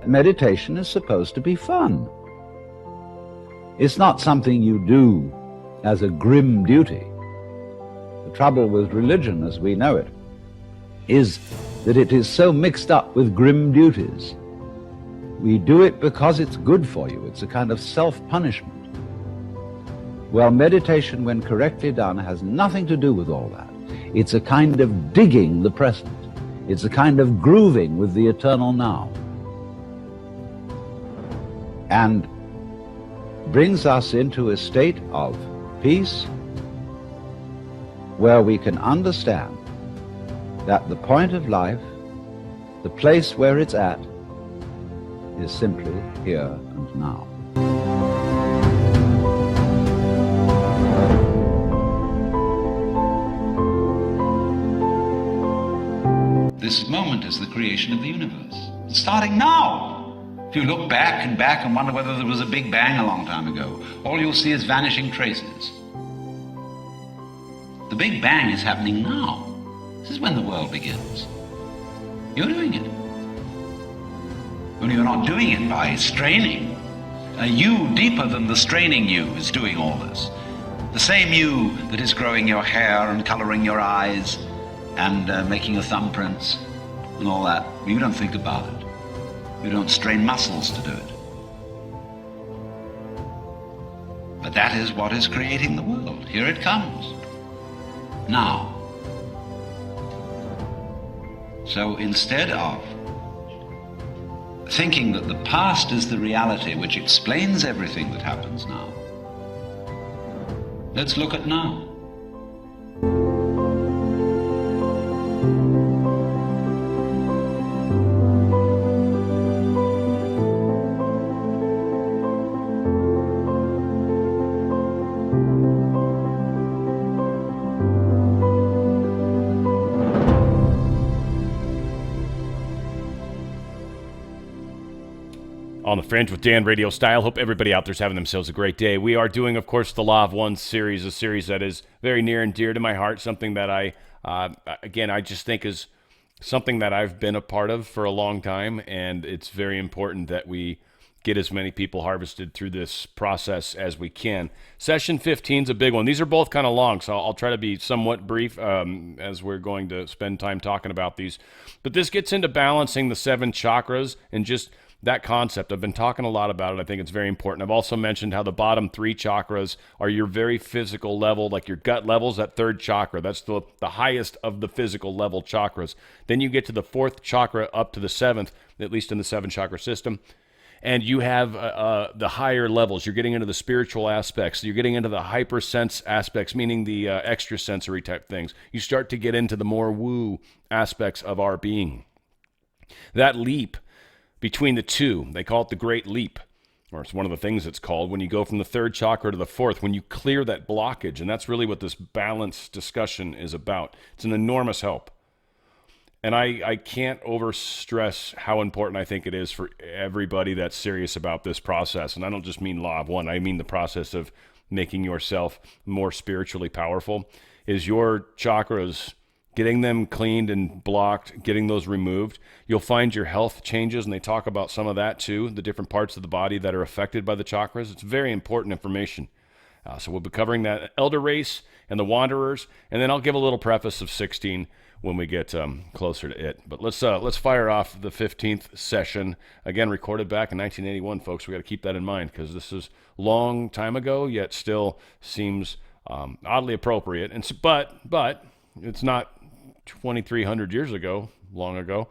meditation is supposed to be fun. It's not something you do as a grim duty. The trouble with religion as we know it is that it is so mixed up with grim duties. We do it because it's good for you. It's a kind of self-punishment. Well, meditation, when correctly done, has nothing to do with all that. It's a kind of digging the present. It's a kind of grooving with the eternal now. And brings us into a state of peace where we can understand that the point of life, the place where it's at, is simply here and now. This moment is the creation of the universe. It's starting now. If you look back and wonder whether there was a big bang a long time ago, all you'll see is vanishing traces. The big bang is happening now. This is when the world begins. You're doing it. Only you're not doing it by straining. A you deeper than the straining you is doing all this. The same you that is growing your hair and coloring your eyes and making your thumbprints and all that. You don't think about it. You don't strain muscles to do it. But that is what is creating the world. Here it comes. Now. So instead of thinking that the past is the reality which explains everything that happens now, let's look at now. On the Fringe with Dan radio style. Hope everybody out there's having themselves a great day. We are doing, of course, the Law of One series, a series that is very near and dear to my heart, something that I just think is something that I've been a part of for a long time, and it's very important that we get as many people harvested through this process as we can. Session 15 is a big one. These are both kind of long, so I'll try to be somewhat brief as we're going to spend time talking about these. But this gets into balancing the 7 chakras and just that concept. I've been talking a lot about it. I think it's very important. I've also mentioned how the bottom 3 chakras are your very physical level, like your gut levels, that 3rd chakra. That's the highest of the physical level chakras. Then you get to the 4th chakra up to the 7th, at least in the 7 chakra system. And you have the higher levels. You're getting into the spiritual aspects. You're getting into the hypersense aspects, meaning the extrasensory type things. You start to get into the more woo aspects of our being. That leap between the two, they call it the Great Leap, or it's one of the things it's called, when you go from the 3rd chakra to the 4th, when you clear that blockage, and that's really what this balance discussion is about. It's an enormous help. And I can't overstress how important I think it is for everybody that's serious about this process. And I don't just mean Law of One, I mean the process of making yourself more spiritually powerful, is your chakras, getting them cleaned and blocked, getting those removed. You'll find your health changes, and they talk about some of that too, the different parts of the body that are affected by the chakras. It's very important information. So we'll be covering that Elder Race and the Wanderers, and then I'll give a little preface of 16 when we get closer to it. But let's fire off the 15th session, again recorded back in 1981, folks. We got to keep that in mind because this is a long time ago, yet still seems oddly appropriate. And but it's not 2,300 years ago, long ago.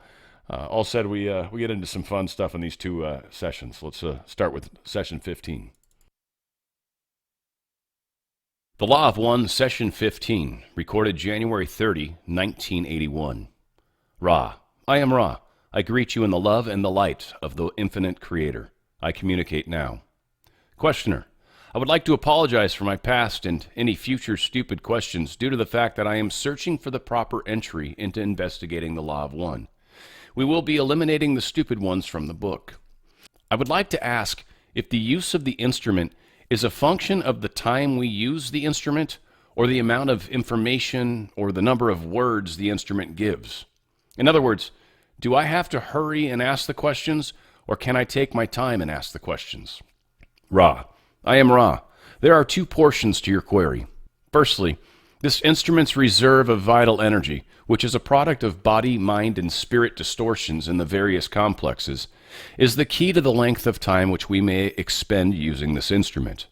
All said, we get into some fun stuff in these 2 sessions. Let's start with session 15. The Law of One, session 15, recorded January 30, 1981. Ra, I am Ra. I greet you in the love and the light of the infinite creator. I communicate now. Questioner, I would like to apologize for my past and any future stupid questions due to the fact that I am searching for the proper entry into investigating the Law of One. We will be eliminating the stupid ones from the book. I would like to ask if the use of the instrument is a function of the time we use the instrument or the amount of information or the number of words the instrument gives. In other words, do I have to hurry and ask the questions, or can I take my time and ask the questions? Ra. I am Ra. There are two portions to your query. Firstly, this instrument's reserve of vital energy, which is a product of body, mind, and spirit distortions in the various complexes, is the key to the length of time which we may expend using this instrument.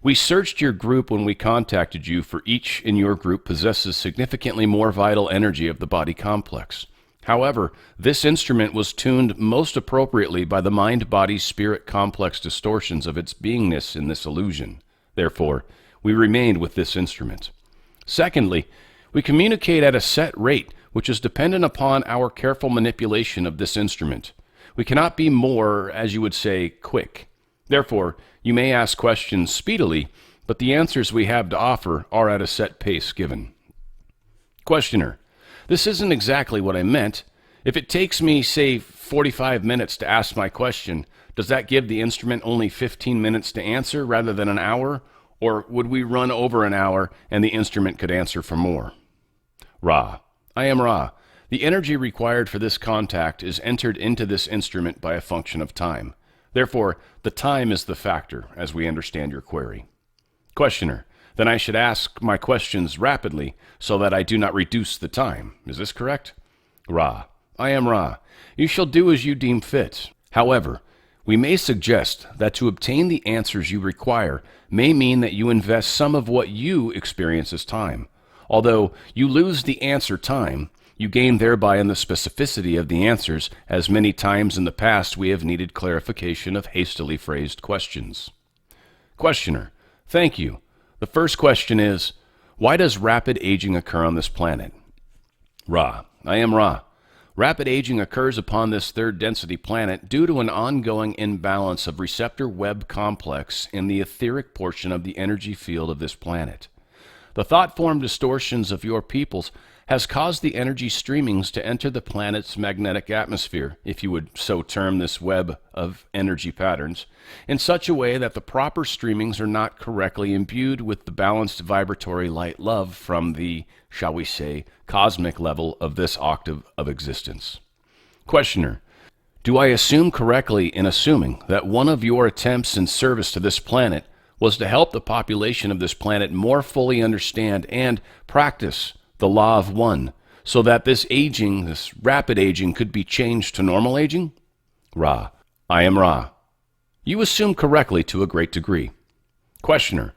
We searched your group when we contacted you, for each in your group possesses significantly more vital energy of the body complex. However, this instrument was tuned most appropriately by the mind-body-spirit complex distortions of its beingness in this illusion. Therefore, we remained with this instrument. Secondly, we communicate at a set rate, which is dependent upon our careful manipulation of this instrument. We cannot be more, as you would say, quick. Therefore, you may ask questions speedily, but the answers we have to offer are at a set pace given. Questioner. This isn't exactly what I meant. If it takes me, say, 45 minutes to ask my question, does that give the instrument only 15 minutes to answer rather than an hour? Or would we run over an hour and the instrument could answer for more? Ra. I am Ra. The energy required for this contact is entered into this instrument by a function of time. Therefore, the time is the factor, as we understand your query. Questioner. Then I should ask my questions rapidly so that I do not reduce the time. Is this correct? Ra. I am Ra. You shall do as you deem fit. However, we may suggest that to obtain the answers you require may mean that you invest some of what you experience as time. Although you lose the answer time, you gain thereby in the specificity of the answers, as many times in the past we have needed clarification of hastily phrased questions. Questioner. Thank you. The first question is, why does rapid aging occur on this planet? Ra. I am Ra. Rapid aging occurs upon this third density planet due to an ongoing imbalance of receptor web complex in the etheric portion of the energy field of this planet. The thought form distortions of your peoples has caused the energy streamings to enter the planet's magnetic atmosphere, if you would so term this web of energy patterns, in such a way that the proper streamings are not correctly imbued with the balanced vibratory light love from the, shall we say, cosmic level of this octave of existence. Questioner. Do I assume correctly in assuming that one of your attempts in service to this planet was to help the population of this planet more fully understand and practice the law of one, so that this aging, this rapid aging, could be changed to normal aging? Ra. I am Ra. You assume correctly to a great degree. Questioner.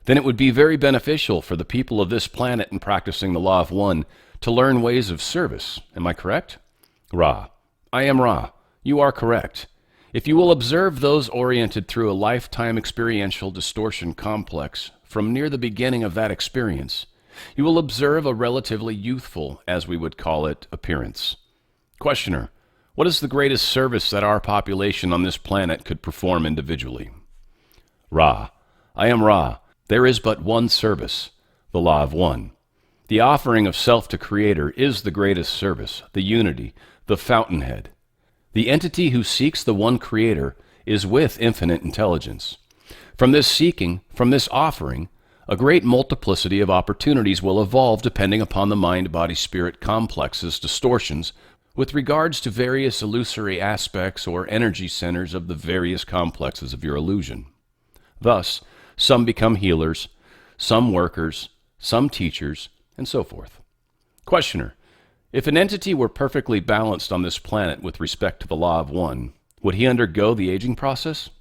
Then it would be very beneficial for the people of this planet in practicing the law of one to learn ways of service. Am I correct? Ra. I am Ra. You are correct. If you will observe those oriented through a lifetime experiential distortion complex from near the beginning of that experience, you will observe a relatively youthful, as we would call it, appearance. Questioner. What is the greatest service that our population on this planet could perform individually? Ra. I am Ra. There is but one service, the law of one. The offering of self to Creator is the greatest service, the unity, the fountainhead. The entity who seeks the one Creator is with infinite intelligence. From this seeking, from this offering, a great multiplicity of opportunities will evolve depending upon the mind-body-spirit complex's distortions with regards to various illusory aspects or energy centers of the various complexes of your illusion. Thus, some become healers, some workers, some teachers, and so forth. Questioner. If an entity were perfectly balanced on this planet with respect to the law of one, would he undergo the aging process?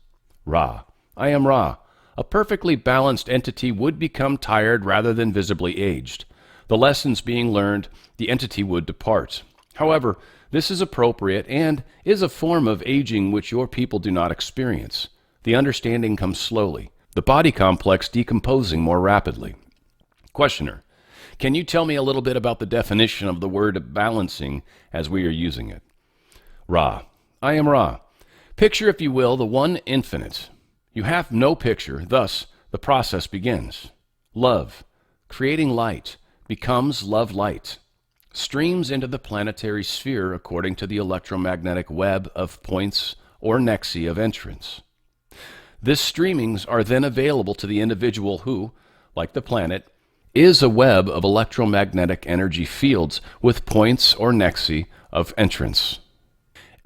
Ra. I am Ra. A perfectly balanced entity would become tired rather than visibly aged. The lessons being learned, the entity would depart. However, this is appropriate and is a form of aging which your people do not experience. The understanding comes slowly, the body complex decomposing more rapidly. Questioner. Can you tell me a little bit about the definition of the word balancing as we are using it? Ra. I am Ra. Picture, if you will, the one infinite. You have no picture, thus the process begins. Love, creating light, becomes love light, streams into the planetary sphere according to the electromagnetic web of points or nexi of entrance. This streamings are then available to the individual who, like the planet, is a web of electromagnetic energy fields with points or nexi of entrance.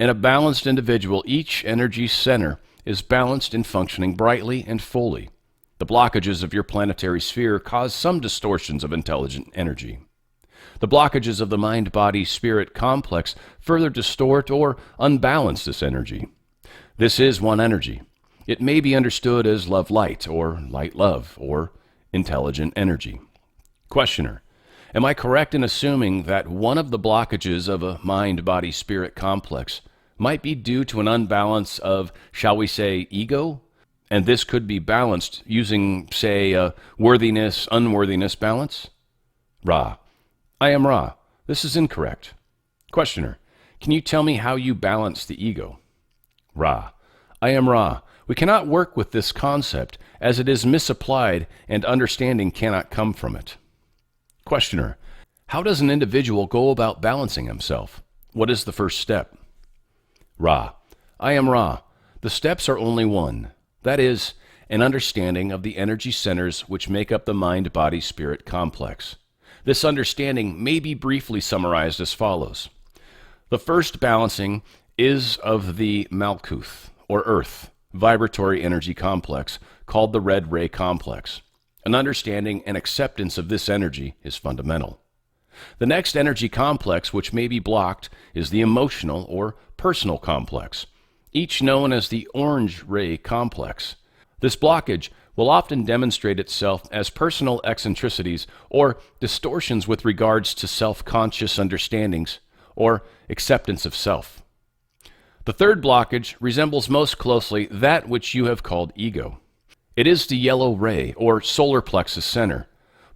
In a balanced individual, each energy center is balanced and functioning brightly and fully. The blockages of your planetary sphere cause some distortions of intelligent energy. The blockages of the mind-body-spirit complex further distort or unbalance this energy. This is one energy. It may be understood as love-light, or light-love, or intelligent energy. Questioner: am I correct in assuming that one of the blockages of a mind-body-spirit complex might be due to an unbalance of, shall we say, ego? And this could be balanced using, say, a worthiness-unworthiness balance? Ra: I am Ra. This is incorrect. Questioner: can you tell me how you balance the ego? Ra: I am Ra. We cannot work with this concept as it is misapplied and understanding cannot come from it. Questioner: how does an individual go about balancing himself? What is the first step? Ra: I am Ra. The steps are only one. That is, an understanding of the energy centers which make up the mind-body-spirit complex. This understanding may be briefly summarized as follows. The first balancing is of the Malkuth, or Earth, vibratory energy complex, called the red ray complex. An understanding and acceptance of this energy is fundamental. The next energy complex which may be blocked is the emotional or personal complex, each known as the orange ray complex. This blockage will often demonstrate itself as personal eccentricities or distortions with regards to self-conscious understandings or acceptance of self. The third blockage resembles most closely that which you have called ego. It is the yellow ray or solar plexus center.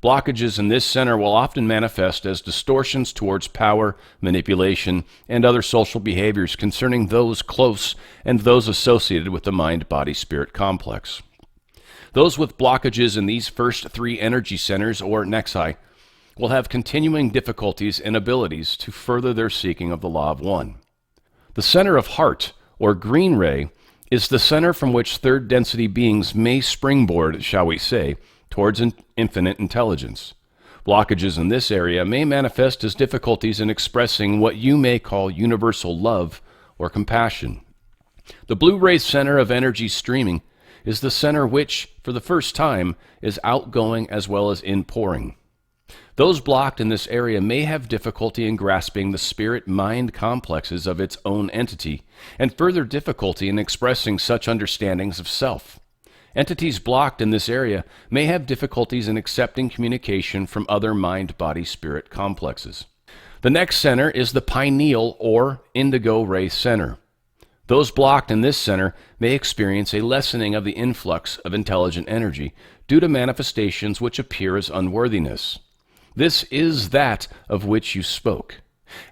Blockages in this center will often manifest as distortions towards power, manipulation, and other social behaviors concerning those close and those associated with the mind-body-spirit complex. Those with blockages in these first three energy centers, or nexi, will have continuing difficulties and abilities to further their seeking of the law of one. The center of heart, or green ray, is the center from which third density beings may springboard, shall we say, towards an infinite intelligence. Blockages in this area may manifest as difficulties in expressing what you may call universal love or compassion. The blue ray center of energy streaming is the center which, for the first time, is outgoing as well as inpouring. Those blocked in this area may have difficulty in grasping the spirit-mind complexes of its own entity, and further difficulty in expressing such understandings of self. Entities blocked in this area may have difficulties in accepting communication from other mind-body-spirit complexes. The next center is the pineal or indigo ray center. Those blocked in this center may experience a lessening of the influx of intelligent energy due to manifestations which appear as unworthiness. This is that of which you spoke.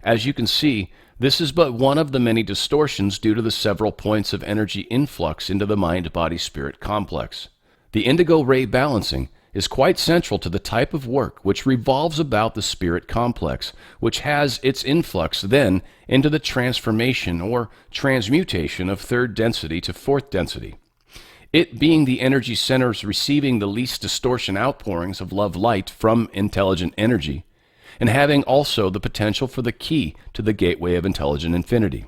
As you can see, this is but one of the many distortions due to the several points of energy influx into the mind-body-spirit complex. The indigo ray balancing is quite central to the type of work which revolves about the spirit complex, which has its influx then into the transformation or transmutation of third density to fourth density. It being the energy centers receiving the least distortion outpourings of love light from intelligent energy, and having also the potential for the key to the gateway of intelligent infinity.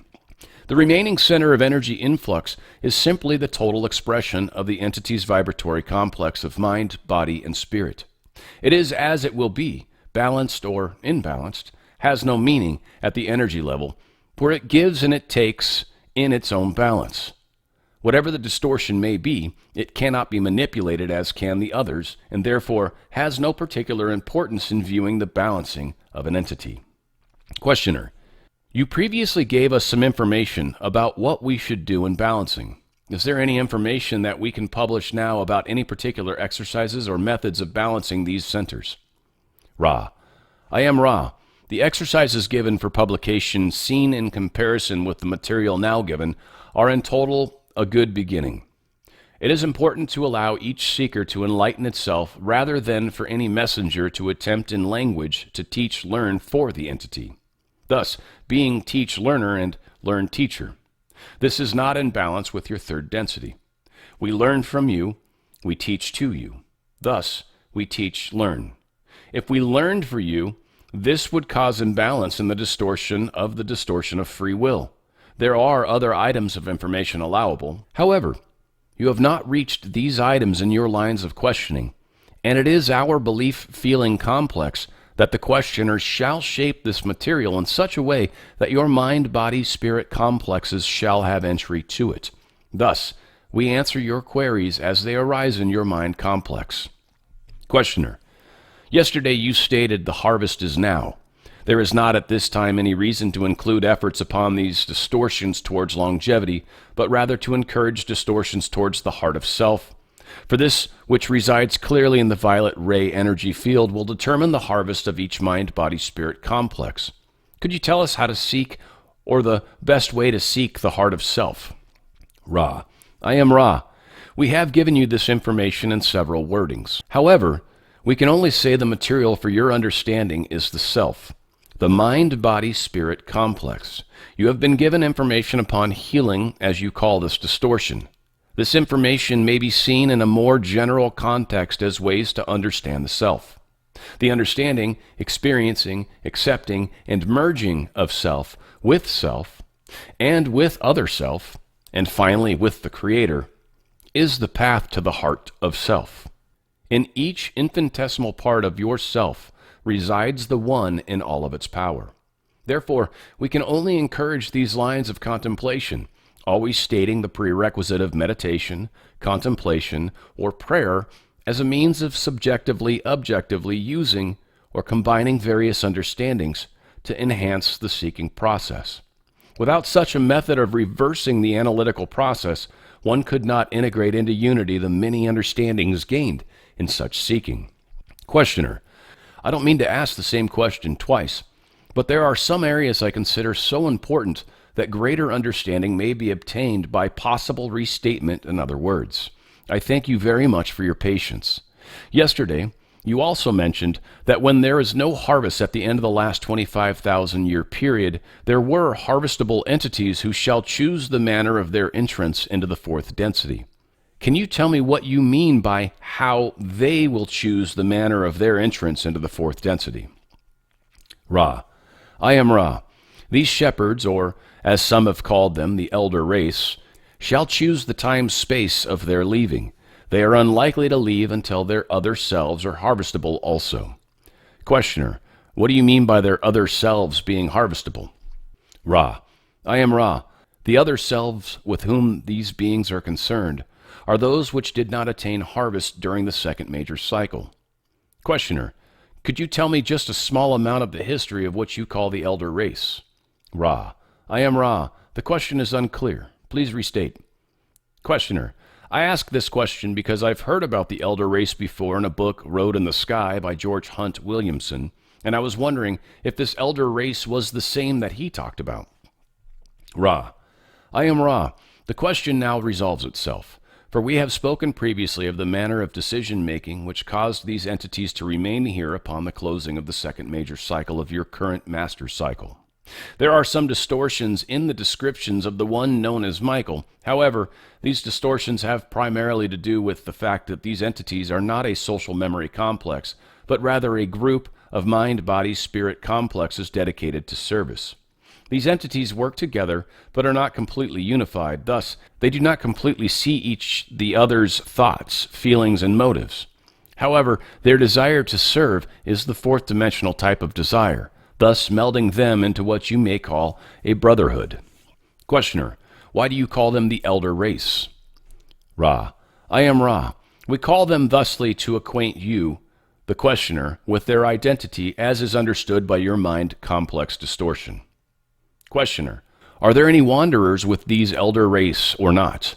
The remaining center of energy influx is simply the total expression of the entity's vibratory complex of mind, body, and spirit. It is as it will be, balanced or imbalanced, has no meaning at the energy level, where it gives and it takes in its own balance. Whatever the distortion may be, it cannot be manipulated as can the others, and therefore has no particular importance in viewing the balancing of an entity. Questioner: you previously gave us some information about what we should do in balancing. Is there any information that we can publish now about any particular exercises or methods of balancing these centers? Ra: I am Ra. The exercises given for publication, seen in comparison with the material now given, are in total a good beginning. It is important to allow each seeker to enlighten itself rather than for any messenger to attempt in language to teach-learn for the entity, thus being teach-learner and learn-teacher. This is not in balance with your third density. We learn from you, we teach to you. Thus, we teach-learn. If we learned for you, this would cause imbalance in the distortion of free will. There are other items of information allowable. However, you have not reached these items in your lines of questioning, and it is our belief-feeling complex that the questioner shall shape this material in such a way that your mind-body-spirit complexes shall have entry to it. Thus, we answer your queries as they arise in your mind complex. Questioner: yesterday you stated the harvest is now. There is not at this time any reason to include efforts upon these distortions towards longevity, but rather to encourage distortions towards the heart of self. For this, which resides clearly in the violet ray energy field, will determine the harvest of each mind-body-spirit complex. Could you tell us how to seek, or the best way to seek, the heart of self? Ra: I am Ra. We have given you this information in several wordings. However, we can only say the material for your understanding is the self, the mind-body-spirit complex. You have been given information upon healing, as you call this distortion. This information may be seen in a more general context as ways to understand the self. The understanding, experiencing, accepting, and merging of self, and with other self, and finally with the Creator, is the path to the heart of self. In each infinitesimal part of yourself resides the One in all of its power. Therefore, we can only encourage these lines of contemplation, always stating the prerequisite of meditation, contemplation, or prayer as a means of subjectively, objectively using or combining various understandings to enhance the seeking process. Without such a method of reversing the analytical process, one could not integrate into unity the many understandings gained in such seeking. Questioner: I don't mean to ask the same question twice, but there are some areas I consider so important that greater understanding may be obtained by possible restatement in other words. I thank you very much for your patience. Yesterday, you also mentioned that when there is no harvest at the end of the last 25,000-year period, there were harvestable entities who shall choose the manner of their entrance into the fourth density. Can you tell me what you mean by how they will choose the manner of their entrance into the fourth density? Ra: I am Ra. These shepherds, or as some have called them, the elder race, shall choose the time-space of their leaving. They are unlikely to leave until their other selves are harvestable also. Questioner: what do you mean by their other selves being harvestable? Ra: I am Ra. The other selves with whom these beings are concerned are those which did not attain harvest during the second major cycle. Questioner: could you tell me just a small amount of the history of what you call the elder race? Ra: I am Ra. The question is unclear. Please restate. Questioner: I ask this question because I've heard about the elder race before in a book, Road in the Sky, by George Hunt Williamson, and I was wondering if this elder race was the same that he talked about. Ra: I am Ra. The question now resolves itself, for we have spoken previously of the manner of decision-making which caused these entities to remain here upon the closing of the second major cycle of your current master cycle. There are some distortions in the descriptions of the one known as Michael. However, these distortions have primarily to do with the fact that these entities are not a social memory complex, but rather a group of mind-body-spirit complexes dedicated to service. These entities work together, but are not completely unified. Thus, they do not completely see each the other's thoughts, feelings, and motives. However, their desire to serve is the fourth dimensional type of desire, thus melding them into what you may call a brotherhood. Questioner: why do you call them the elder race? Ra: I am Ra. We call them thusly to acquaint you, the questioner, with their identity as is understood by your mind complex distortion. Questioner: are there any wanderers with these elder race or not?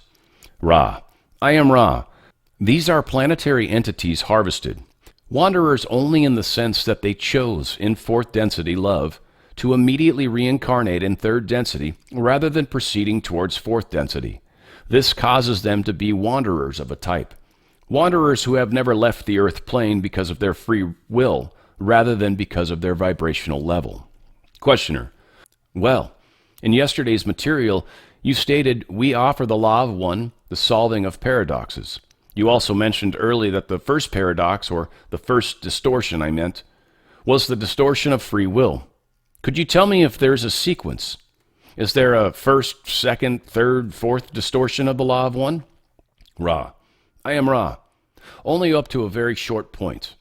Ra: I am Ra. These are planetary entities harvested. Wanderers only in the sense that they chose, in fourth density love, to immediately reincarnate in third density rather than proceeding towards fourth density. This causes them to be wanderers of a type. Wanderers who have never left the earth plane because of their free will rather than because of their vibrational level. Questioner: well, in yesterday's material, you stated we offer the law of one, the solving of paradoxes. You also mentioned early that the first paradox, or the first distortion I meant, was the distortion of free will. Could you tell me if there's a sequence? Is there a first, second, third, fourth distortion of the law of one? Ra. I am Ra. Only up to a very short point.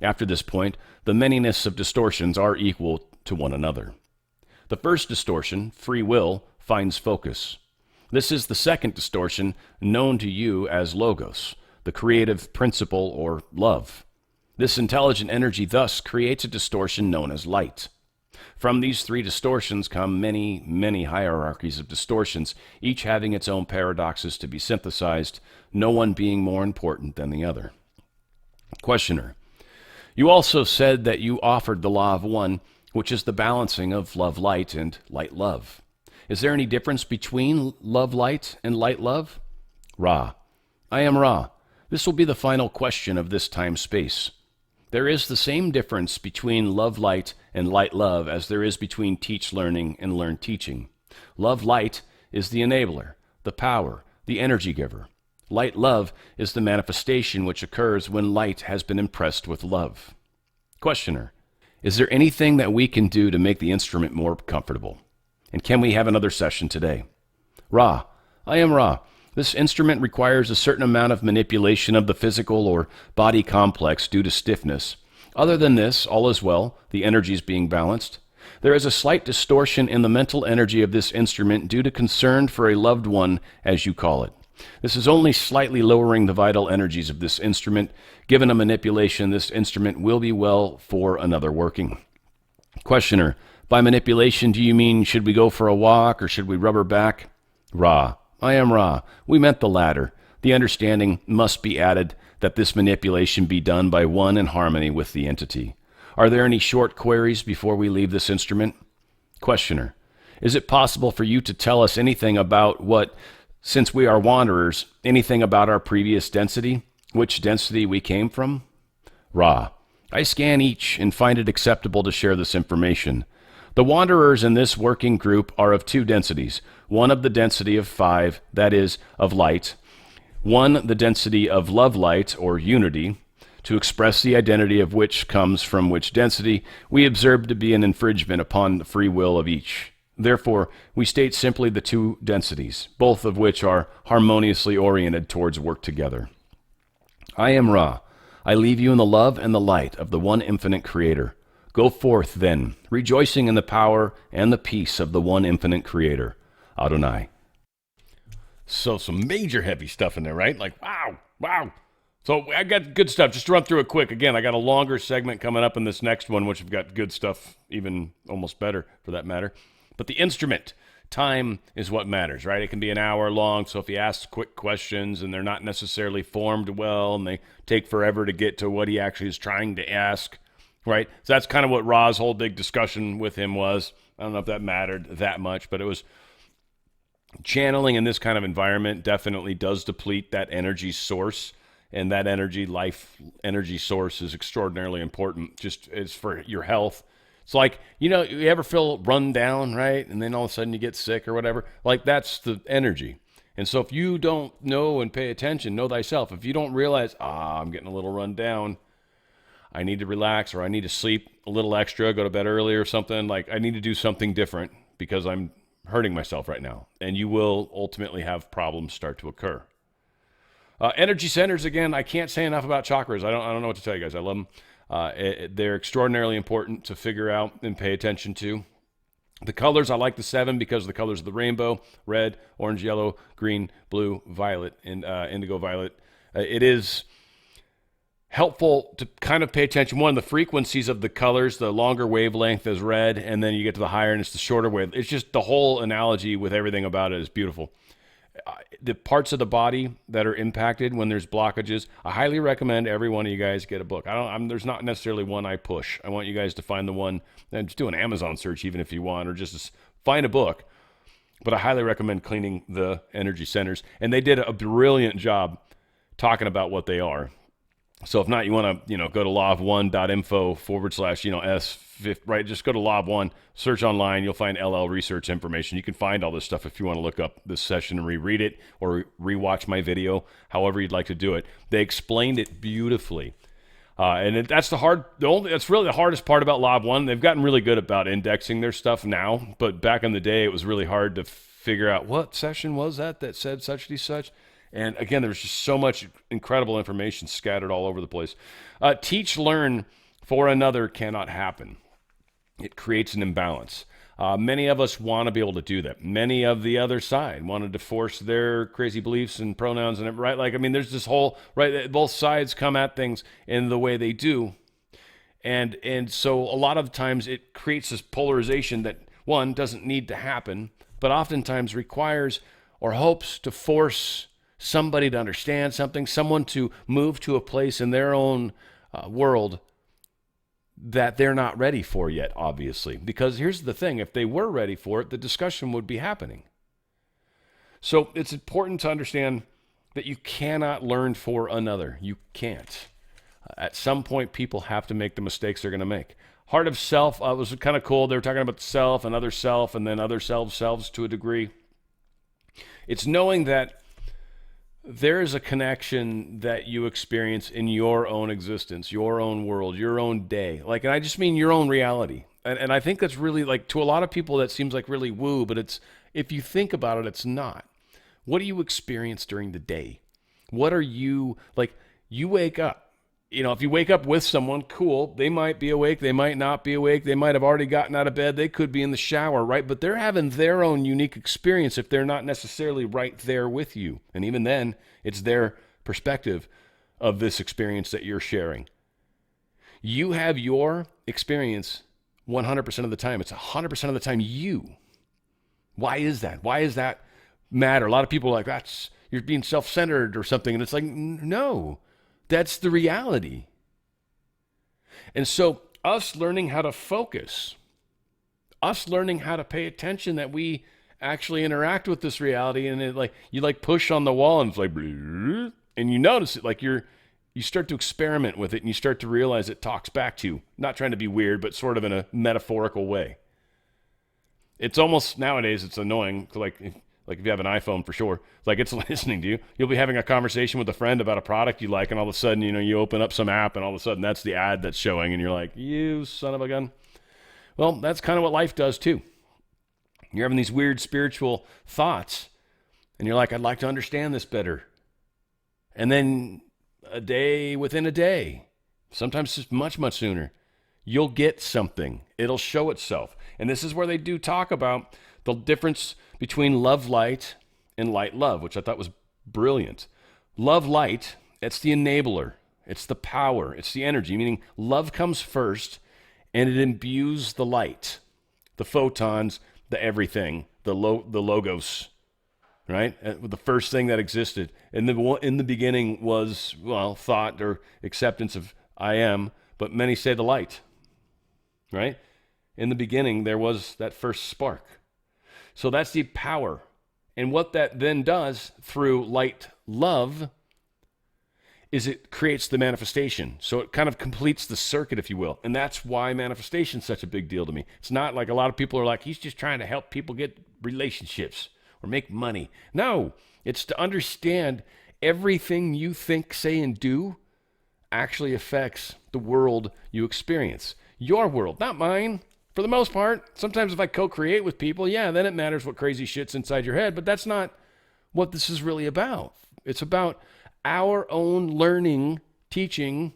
After this point, the manyness of distortions are equal to one another. The first distortion, free will, finds focus. This is the second distortion, known to you as logos, the creative principle or love. This intelligent energy thus creates a distortion known as light. From these three distortions come many, many hierarchies of distortions, each having its own paradoxes to be synthesized, no one being more important than the other. Questioner. You also said that you offered the law of one, which is the balancing of love-light and light-love. Is there any difference between love-light and light-love? Ra. I am Ra. This will be the final question of this time-space. There is the same difference between love-light and light-love as there is between teach-learning and learn-teaching. Love-light is the enabler, the power, the energy giver. Light-love is the manifestation which occurs when light has been impressed with love. Questioner. Is there anything that we can do to make the instrument more comfortable? And can we have another session today? Ra. I am Ra. This instrument requires a certain amount of manipulation of the physical or body complex due to stiffness. Other than this, all is well, the energies being balanced. There is a slight distortion in the mental energy of this instrument due to concern for a loved one, as you call it. This is only slightly lowering the vital energies of this instrument. Given a manipulation, this instrument will be well for another working. Questioner. By manipulation, do you mean should we go for a walk or should we rub her back? Ra. I am Ra. We meant the latter. The understanding must be added that this manipulation be done by one in harmony with the entity. Are there any short queries before we leave this instrument? Questioner. Is it possible for you to tell us anything about what, since we are wanderers, anything about our previous density? Which density we came from? Ra. I scan each and find it acceptable to share this information. The wanderers in this working group are of two densities, one of the density of 5, that is, of light, one the density of love light, or unity. To express the identity of which comes from which density, we observe to be an infringement upon the free will of each. Therefore, we state simply the two densities, both of which are harmoniously oriented towards work together. I am Ra. I leave you in the love and the light of the one infinite Creator. Go forth, then, rejoicing in the power and the peace of the one infinite Creator. Adonai. So some major heavy stuff in there, right? Like, wow. So I got good stuff. Just to run through it quick. Again, I got a longer segment coming up in this next one, which have got good stuff, even almost better for that matter. But the instrument, time is what matters, right? It can be an hour long, so if you ask quick questions and they're not necessarily formed well and they take forever to get to what he actually is trying to ask, right? So that's kind of what Ra's whole big discussion with him was. I don't know if that mattered that much, but it was channeling in this kind of environment definitely does deplete that energy source, and that energy source is extraordinarily important. Just it's for your health. It's like, you ever feel run down, right? And then all of a sudden you get sick or whatever. Like, that's the energy. And so if you don't know and pay attention, know thyself. If you don't realize, I'm getting a little run down, I need to relax, or I need to sleep a little extra, go to bed early or something. Like, I need to do something different because I'm hurting myself right now. And you will ultimately have problems start to occur. Energy centers, again, I can't say enough about chakras. I don't know what to tell you guys. I love them. They're extraordinarily important to figure out and pay attention to. The colors, I like the 7 because of the colors of the rainbow: red, orange, yellow, green, blue, violet, and indigo violet. It is helpful to kind of pay attention. One, the frequencies of the colors, the longer wavelength is red, and then you get to the higher and it's the shorter wave. It's just the whole analogy with everything about it is beautiful. The parts of the body that are impacted when there's blockages, I highly recommend every one of you guys get a book. There's not necessarily one I push. I want you guys to find the one, and just do an Amazon search even if you want, or just find a book. But I highly recommend Cleaning the Energy Centers. And they did a brilliant job talking about what they are. So if not, you want to, go to law1.info/S, right? Just go to Law of One, search online. You'll find LL research information. You can find all this stuff if you want to look up this session and reread it or rewatch my video, however you'd like to do it. They explained it beautifully. That's really the hardest part about Lob 1. They've gotten really good about indexing their stuff now, but back in the day, it was really hard to figure out what session was that said such. And again, there's just so much incredible information scattered all over the place. Teach, learn for another cannot happen. It creates an imbalance. Many of us want to be able to do that. Many of the other side wanted to force their crazy beliefs and pronouns and right. Like, I mean, there's this whole right. Both sides come at things in the way they do, and so a lot of times it creates this polarization that one doesn't need to happen, but oftentimes requires or hopes to force somebody to understand something, someone to move to a place in their own world that they're not ready for yet, obviously. Because here's the thing, if they were ready for it, the discussion would be happening. So it's important to understand that you cannot learn for another. You can't. At some point, people have to make the mistakes they're going to make. Heart of self was kind of cool. They were talking about the self and then other selves to a degree. It's knowing that there is a connection that you experience in your own existence, your own world, your own day. Like, and I just mean your own reality. And I think that's really, like, to a lot of people that seems like really woo, but it's, if you think about it, it's not. What do you experience during the day? What are you, like, you wake up. You know, if you wake up with someone, cool, they might be awake, they might not be awake, they might have already gotten out of bed, they could be in the shower, right? But they're having their own unique experience if they're not necessarily right there with you. And even then, it's their perspective of this experience that you're sharing. You have your experience 100% of the time. It's 100% of the time you. Why is that? Why does that matter? A lot of people are like, you're being self-centered or something. And it's like, no. That's the reality. And so us learning how to focus, us learning how to pay attention that we actually interact with this reality, and it, like, you like push on the wall and it's like, and you notice it, like you start to experiment with it and you start to realize it talks back to you. Not trying to be weird, but sort of in a metaphorical way. It's almost, nowadays, it's annoying to like if you have an iPhone, for sure, like, it's listening to you. You'll be having a conversation with a friend about a product you like, and all of a sudden, you open up some app, and all of a sudden that's the ad that's showing, and you're like, you son of a gun. Well, that's kind of what life does too. You're having these weird spiritual thoughts, and you're like, I'd like to understand this better. And then a day within a day, sometimes just much, much sooner, you'll get something. It'll show itself. And this is where they do talk about the difference between love light and light love, which I thought was brilliant. Love light, it's the enabler, it's the power, it's the energy, meaning love comes first and it imbues the light, the photons, the everything, the logos, right? The first thing that existed. And in the beginning was, well, thought or acceptance of I am, but many say the light, right? In the beginning, there was that first spark. So that's the power. And what that then does through light love is it creates the manifestation. So it kind of completes the circuit, if you will. And that's why manifestation is such a big deal to me. It's not like a lot of people are like, he's just trying to help people get relationships or make money. No, it's to understand everything you think, say, and do actually affects the world you experience. Your world, not mine. For the most part, sometimes if I co-create with people, yeah, then it matters what crazy shit's inside your head, but that's not what this is really about. It's about our own learning, teaching,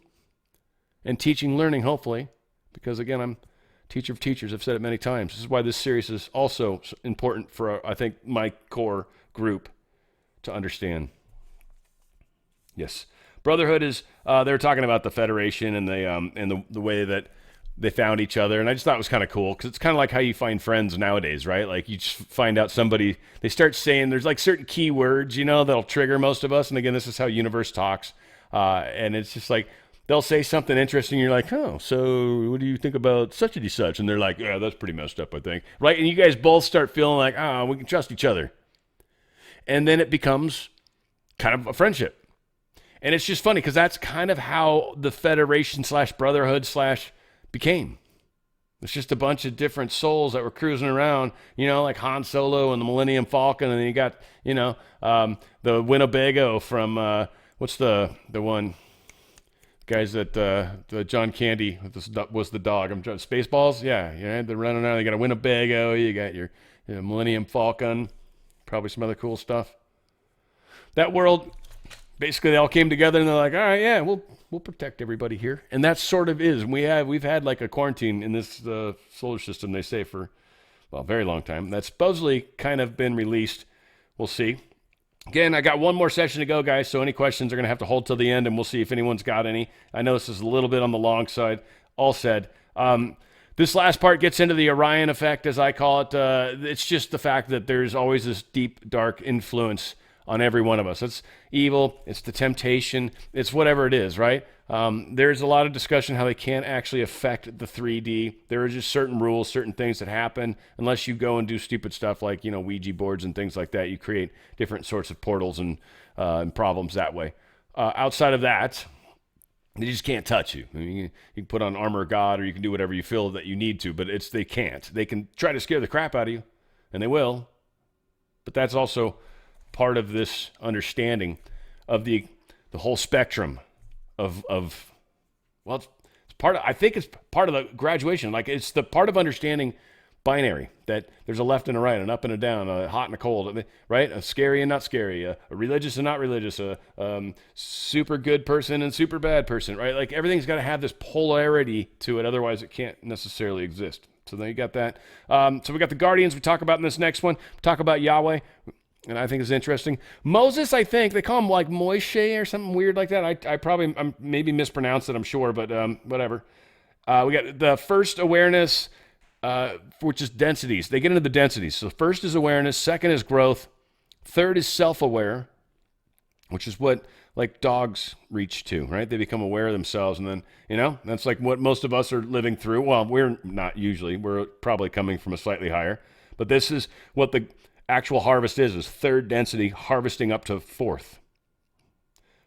and teaching, learning, hopefully, because again, I'm a teacher of teachers. I've said it many times. This is why this series is also important for, I think, my core group to understand. Yes. Brotherhood is, they were talking about the Federation and the way that they found each other, and I just thought it was kind of cool, because it's kind of like how you find friends nowadays, right? Like, you just find out somebody, they start saying, there's like certain keywords, that'll trigger most of us, and again, this is how universe talks, and it's just like, they'll say something interesting, you're like, oh, so what do you think about such and such? And they're like, yeah, that's pretty messed up, I think, right? And you guys both start feeling like, we can trust each other, and then it becomes kind of a friendship, and it's just funny, because that's kind of how the Federation / Brotherhood / became. It's just a bunch of different souls that were cruising around, like Han Solo and the Millennium Falcon, and then you got, the Winnebago from what's the one, Guys that the John Candy was the dog. I'm trying Spaceballs. Yeah, they're running around. They got a Winnebago. You got your Millennium Falcon. Probably some other cool stuff. That world, basically, they all came together and they're like, all right, yeah, we'll protect everybody here, and that sort of is. We've had like a quarantine in this solar system. They say for a very long time. That's supposedly kind of been released. We'll see. Again, I got one more session to go, guys, so any questions are going to have to hold till the end, and we'll see if anyone's got any. I know this is a little bit on the long side. All said. This last part gets into the Orion effect, as I call it. It's just the fact that there's always this deep, dark influence on every one of us. It's evil. It's the temptation. It's whatever it is, right? There's a lot of discussion how they can't actually affect the 3D. There are just certain rules, certain things that happen unless you go and do stupid stuff like, Ouija boards and things like that. You create different sorts of portals and problems that way. Outside of that, they just can't touch you. I mean, you can put on armor of God, or you can do whatever you feel that you need to, but they can't. They can try to scare the crap out of you, and they will. But that's also part of this understanding of the whole spectrum of it's part of, I think it's part of the graduation. Like, it's the part of understanding binary, that there's a left and a right, an up and a down, a hot and a cold, right? A scary and not scary, a religious and not religious, a super good person and super bad person, right? Like, everything's got to have this polarity to it, otherwise it can't necessarily exist. So then you got that. So we got the Guardians we talk about in this next one. We talk about Yahweh, and I think it's interesting. Moses, I think they call him like Moishe or something weird like that. I'm maybe mispronounced it, I'm sure, but whatever. We got the first awareness, which is densities. They get into the densities. So first is awareness, second is growth, third is self-aware, which is what like dogs reach to, right? They become aware of themselves, and then, that's like what most of us are living through. Well, we're not usually. We're probably coming from a slightly higher. But this is what the actual harvest is third density, harvesting up to fourth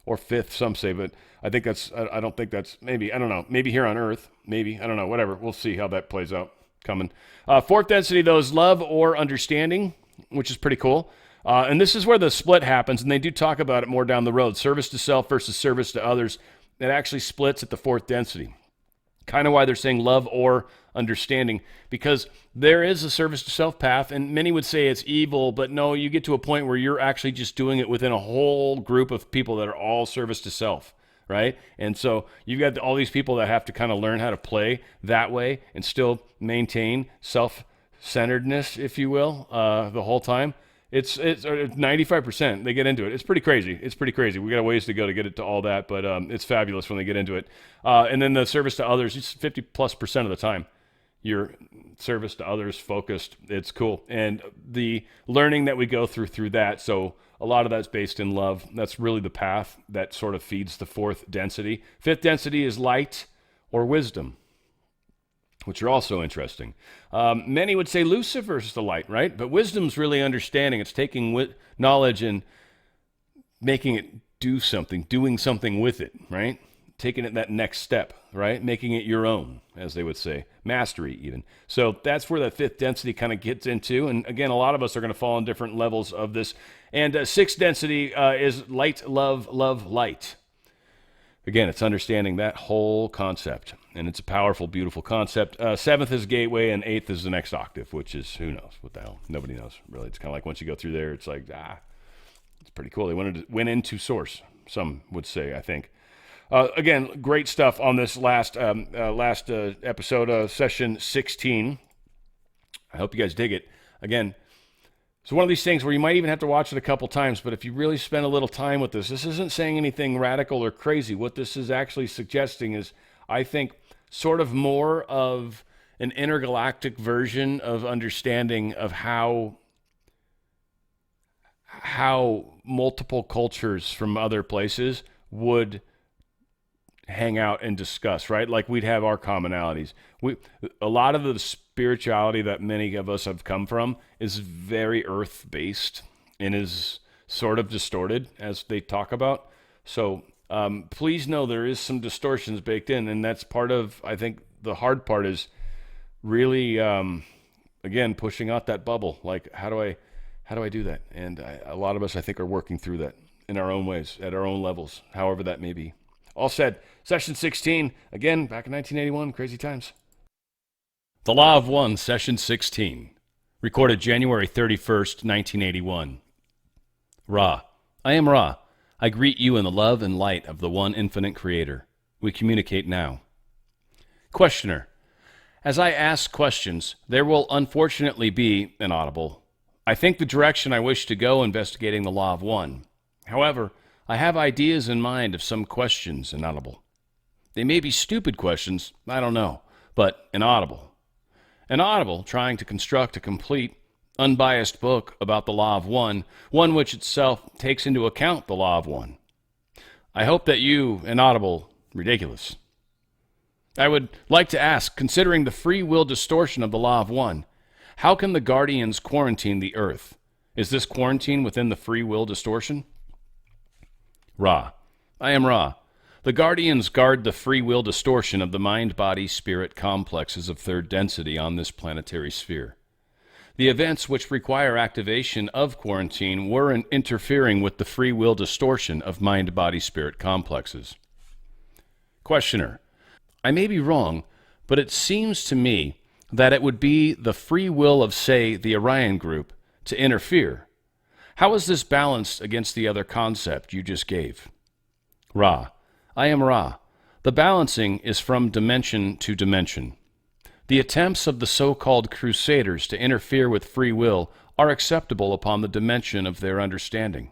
or fifth, some say, but I think I don't think that's, maybe, I don't know, maybe here on Earth, maybe, I don't know, whatever. We'll see how that plays out coming. Fourth density, though, is love or understanding, which is pretty cool. And this is where the split happens, and they do talk about it more down the road. Service to self versus service to others. It actually splits at the fourth density. Kind of why they're saying love or understanding, because there is a service to self path, and many would say it's evil, but no, you get to a point where you're actually just doing it within a whole group of people that are all service to self, right? And so you've got all these people that have to kind of learn how to play that way and still maintain self-centeredness, if you will, the whole time. It's 95%. They get into it. It's pretty crazy. We got a ways to go to get it to all that, but it's fabulous when they get into it. And then the service to others, it's 50+% of the time. Your service to others focused. It's cool. And the learning that we go through that. So a lot of that's based in love. That's really the path that sort of feeds the fourth density. Fifth density is light or wisdom, which are also interesting. Many would say Lucifer's the light, right? But wisdom's really understanding. It's taking knowledge and making it do something, doing something with it, right? Taking it that next step, right? Making it your own, as they would say. Mastery, even. So that's where that fifth density kind of gets into. And again, a lot of us are going to fall on different levels of this. And sixth density is light, love, light. Again, it's understanding that whole concept, and it's a powerful, beautiful concept. Seventh is gateway, and eighth is the next octave, which is, who knows? What the hell? Nobody knows, really. It's kind of like once you go through there, it's like, it's pretty cool. They went into source, some would say, I think. Again, great stuff on this last episode, session 16. I hope you guys dig it. Again, it's one of these things where you might even have to watch it a couple times, but if you really spend a little time with this isn't saying anything radical or crazy. What this is actually suggesting is, I think, sort of more of an intergalactic version of understanding of how multiple cultures from other places would hang out and discuss, right? Like, we'd have our commonalities. A lot of the spirituality that many of us have come from is very earth-based and is sort of distorted, as they talk about. So please know there is some distortions baked in, and that's part of, I think, the hard part is really, again, pushing out that bubble. Like, how do I do that? And a lot of us, I think, are working through that in our own ways, at our own levels, however that may be. All said. Session 16, again, back in 1981, crazy times. The Law of One, Session 16. Recorded January 31st, 1981. Ra. I am Ra. I greet you in the love and light of the one infinite creator. We communicate now. Questioner. As I ask questions, there will unfortunately be inaudible. I think the direction I wish to go investigating the Law of One. However, I have ideas in mind of some questions inaudible. They may be stupid questions, I don't know, but inaudible. Inaudible, trying to construct a complete, unbiased book about the Law of One, one which itself takes into account the Law of One. I hope that you, inaudible, ridiculous. I would like to ask, considering the free will distortion of the Law of One, how can the Guardians quarantine the Earth? Is this quarantine within the free will distortion? Ra. I am Ra. The Guardians guard the free will distortion of the mind-body-spirit complexes of third density on this planetary sphere. The events which require activation of quarantine were interfering with the free will distortion of mind-body-spirit complexes. Questioner. I may be wrong, but it seems to me that it would be the free will of, say, the Orion Group to interfere. How is this balanced against the other concept you just gave? Ra. I am Ra. The balancing is from dimension to dimension. The attempts of the so-called crusaders to interfere with free will are acceptable upon the dimension of their understanding.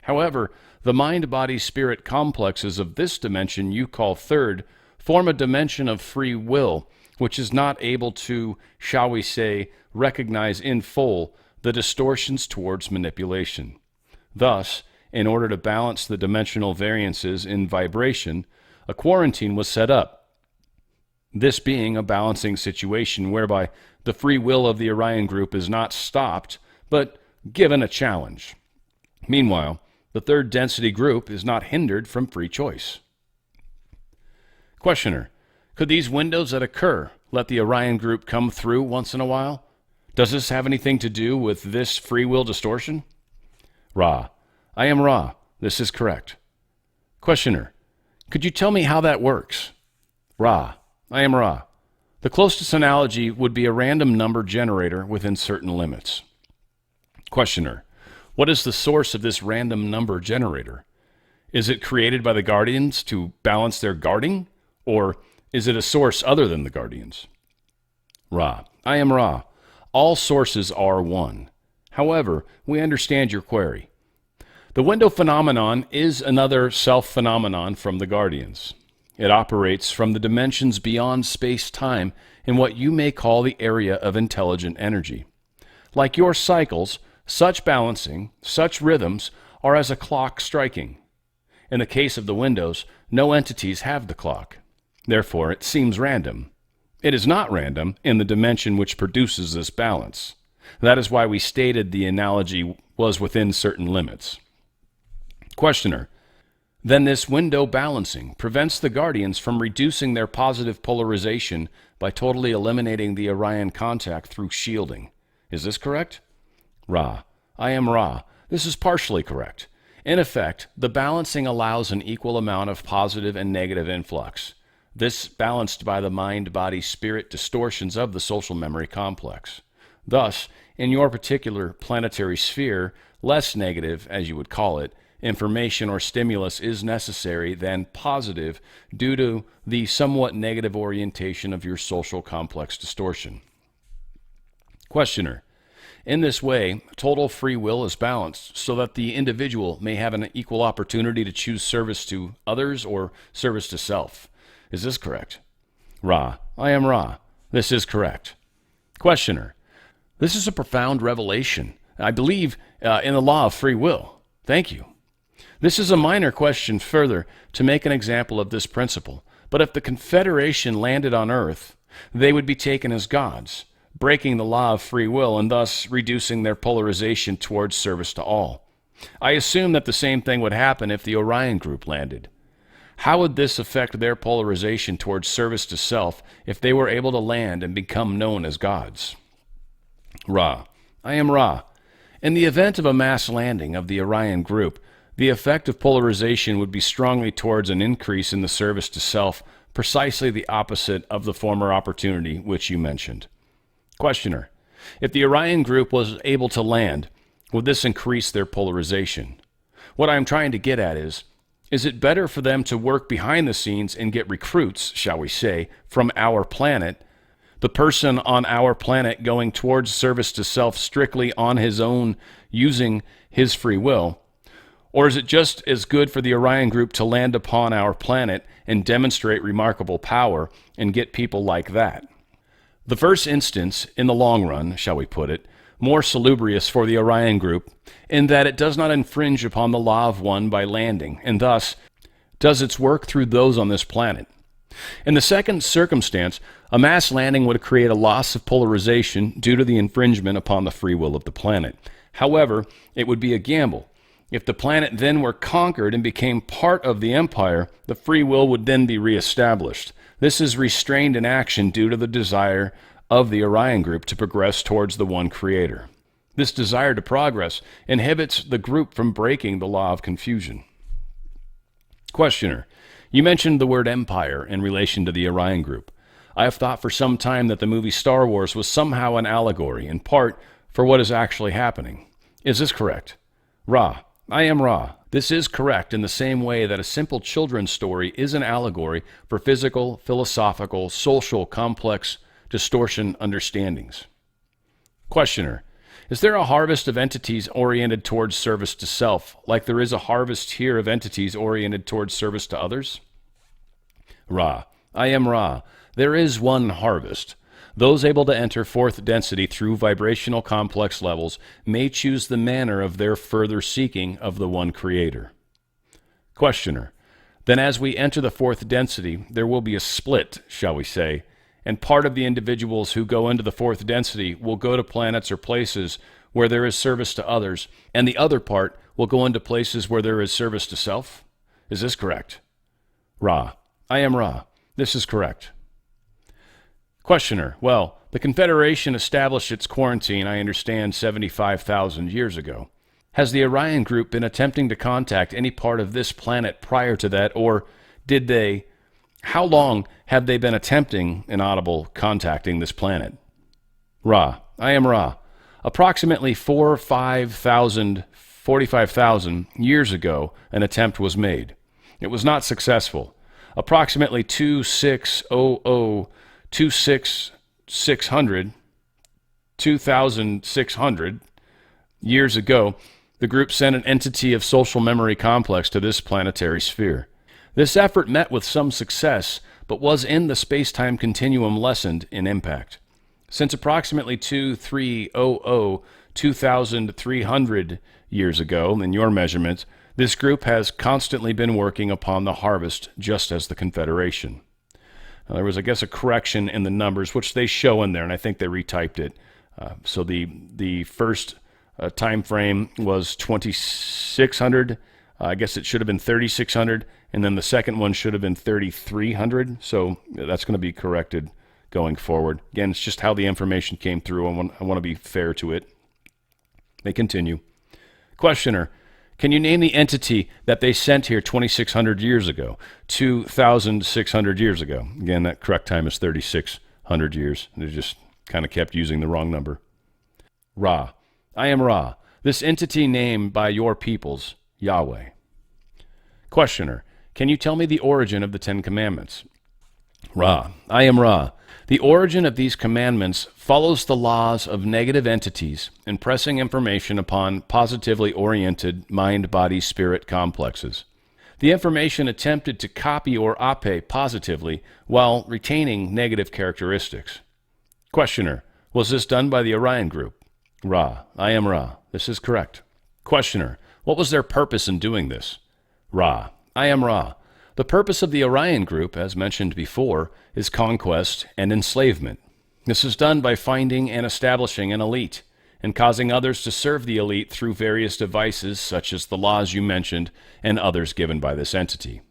However, the mind-body-spirit complexes of this dimension you call third form a dimension of free will which is not able to, shall we say, recognize in full the distortions towards manipulation. Thus, in order to balance the dimensional variances in vibration, a quarantine was set up. This being a balancing situation whereby the free will of the Orion Group is not stopped, but given a challenge. Meanwhile, the third density group is not hindered from free choice. Questioner. Could these windows that occur let the Orion Group come through once in a while? Does this have anything to do with this free will distortion? Ra. I am Ra. This is correct. Questioner. Could you tell me how that works? Ra. I am Ra. The closest analogy would be a random number generator within certain limits. Questioner. What is the source of this random number generator? Is it created by the Guardians to balance their guarding? Or is it a source other than the Guardians? Ra. I am Ra. All sources are one. However, we understand your query. The window phenomenon is another self-phenomenon from the Guardians. It operates from the dimensions beyond space-time in what you may call the area of intelligent energy. Like your cycles, such balancing, such rhythms are as a clock striking. In the case of the windows, no entities have the clock. Therefore, it seems random. It is not random in the dimension which produces this balance. That is why we stated the analogy was within certain limits. Questioner. Then this window balancing prevents the Guardians from reducing their positive polarization by totally eliminating the Orion contact through shielding. Is this correct? Ra. I am Ra. This is partially correct. In effect, the balancing allows an equal amount of positive and negative influx. This balanced by the mind-body-spirit distortions of the social memory complex. Thus, in your particular planetary sphere, less negative, as you would call it, information or stimulus is necessary than positive due to the somewhat negative orientation of your social complex distortion. Questioner. In this way, total free will is balanced so that the individual may have an equal opportunity to choose service to others or service to self. Is this correct? Ra. I am Ra. This is correct. Questioner. This is a profound revelation. I believe in the law of free will. Thank you. This is a minor question further to make an example of this principle, but if the Confederation landed on Earth, they would be taken as gods, breaking the law of free will and thus reducing their polarization towards service to all. I assume that the same thing would happen if the Orion Group landed. How would this affect their polarization towards service to self if they were able to land and become known as gods? Ra. I am Ra. In the event of a mass landing of the Orion Group, The effect of polarization would be strongly towards an increase in the service to self, precisely the opposite of the former opportunity which you mentioned. Questioner: if the Orion group was able to land, would this increase their polarization? What I'm trying to get at is it better for them to work behind the scenes and get recruits, shall we say, from our planet, the person on our planet going towards service to self strictly on his own using his free will? Or is it just as good for the Orion group to land upon our planet and demonstrate remarkable power and get people like that? The first instance, in the long run, shall we put it, more salubrious for the Orion group, in that it does not infringe upon the law of one by landing, and thus does its work through those on this planet. In the second circumstance, a mass landing would create a loss of polarization due to the infringement upon the free will of the planet. However, it would be a gamble. If the planet then were conquered and became part of the empire, the free will would then be reestablished. This is restrained in action due to the desire of the Orion group to progress towards the one creator. This desire to progress inhibits the group from breaking the law of confusion. Questioner: you mentioned the word empire in relation to the Orion group. I have thought for some time that the movie Star Wars was somehow an allegory, in part, for what is actually happening. Is this correct? Ra: I am Ra. This is correct in the same way that a simple children's story is an allegory for physical, philosophical, social, complex distortion understandings. Questioner: is there a harvest of entities oriented towards service to self, like there is a harvest here of entities oriented towards service to others? Ra: I am Ra. There is one harvest. Those able to enter fourth density through vibrational complex levels may choose the manner of their further seeking of the one creator. Questioner: then as we enter the fourth density, there will be a split, shall we say, and part of the individuals who go into the fourth density will go to planets or places where there is service to others, and the other part will go into places where there is service to self? Is this correct? Ra: I am Ra. This is correct. Questioner: well, the Confederation established its quarantine, I understand, 75,000 years ago. Has the Orion group been attempting to contact any part of this planet prior to that, or did they? How long have they been attempting, inaudible, contacting this planet? Ra: I am Ra. Approximately 45,000 years ago, an attempt was made. It was not successful. Approximately 2,600 years ago, the group sent an entity of social memory complex to this planetary sphere. This effort met with some success, but was in the space-time continuum lessened in impact. Since approximately 2,300 years ago, in your measurements, this group has constantly been working upon the harvest, just as the Confederation. Now, there was, I guess, a correction in the numbers, which they show in there, and I think they retyped it. So the first time frame was 2,600. I guess it should have been 3,600, and then the second one should have been 3,300. So that's going to be corrected going forward. Again, it's just how the information came through. I want to be fair to it. They continue. Questioner: can you name the entity that they sent here 2,600 years ago? 2,600 years ago. Again, that correct time is 3,600 years. They just kind of kept using the wrong number. Ra: I am Ra. This entity named by your peoples, Yahweh. Questioner: can you tell me the origin of the Ten Commandments? Ra: I am Ra. The origin of these commandments follows the laws of negative entities impressing information upon positively oriented mind-body-spirit complexes. The information attempted to copy or operate positively while retaining negative characteristics. Questioner: was this done by the Orion group? Ra: I am Ra. This is correct. Questioner: what was their purpose in doing this? Ra: I am Ra. The purpose of the Orion group, as mentioned before, is conquest and enslavement. This is done by finding and establishing an elite, and causing others to serve the elite through various devices such as the laws you mentioned and others given by this entity.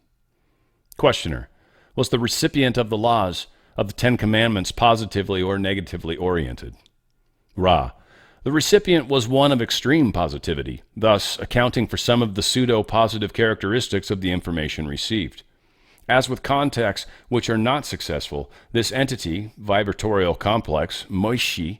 Questioner: was the recipient of the laws of the Ten Commandments positively or negatively oriented? Ra: The recipient was one of extreme positivity, thus accounting for some of the pseudo-positive characteristics of the information received. As with contacts which are not successful, this entity, vibratorial complex, Moishi,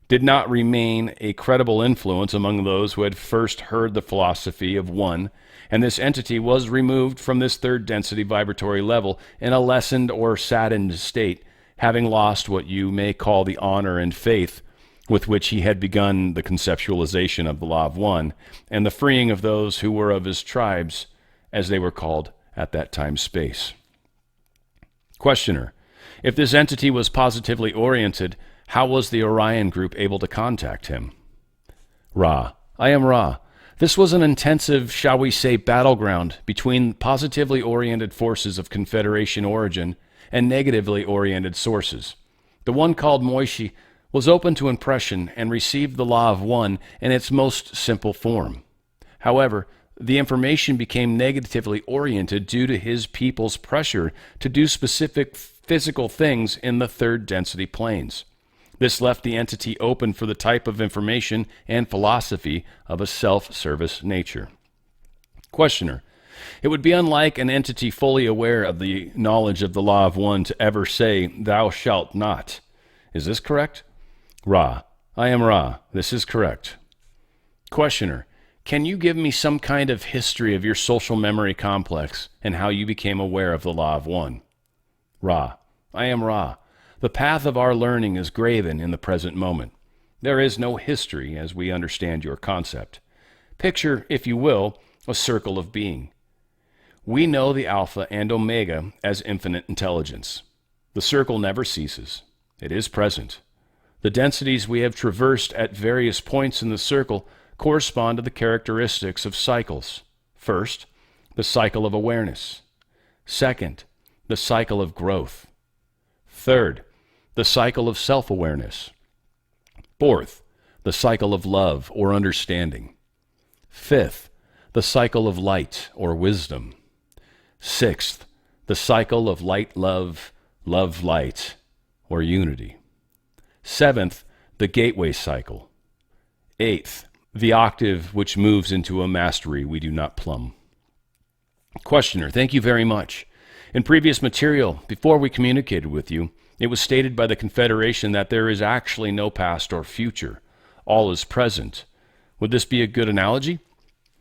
did not remain a credible influence among those who had first heard the philosophy of one, and this entity was removed from this third density vibratory level in a lessened or saddened state, having lost what you may call the honor and faith with which he had begun the conceptualization of the law of one, and the freeing of those who were of his tribes, as they were called at that time space. Questioner: if this entity was positively oriented, how was the Orion group able to contact him? Ra: I am Ra. This was an intensive, shall we say, battleground between positively oriented forces of Confederation origin and negatively oriented sources. The one called Moishi was open to impression and received the law of one in its most simple form. However, the information became negatively oriented due to his people's pressure to do specific physical things in the third density planes. This left the entity open for the type of information and philosophy of a self-service nature. Questioner: it would be unlike an entity fully aware of the knowledge of the law of one to ever say, "Thou shalt not." Is this correct? Ra: I am Ra. This is correct. Questioner: can you give me some kind of history of your social memory complex and how you became aware of the law of one? Ra: I am Ra. The path of our learning is graven in the present moment. There is no history as we understand your concept. Picture, if you will, a circle of being. We know the Alpha and Omega as infinite intelligence. The circle never ceases. It is present. The densities we have traversed at various points in the circle correspond to the characteristics of cycles. First, the cycle of awareness. Second, the cycle of growth. Third, the cycle of self-awareness. Fourth, the cycle of love or understanding. Fifth, the cycle of light or wisdom. Sixth, the cycle of light, love, love, light, or unity. Seventh, the gateway cycle. Eighth, the octave which moves into a mastery we do not plumb. Questioner: thank you very much. In previous material, before we communicated with you, it was stated by the Confederation that there is actually no past or future. All is present. Would this be a good analogy?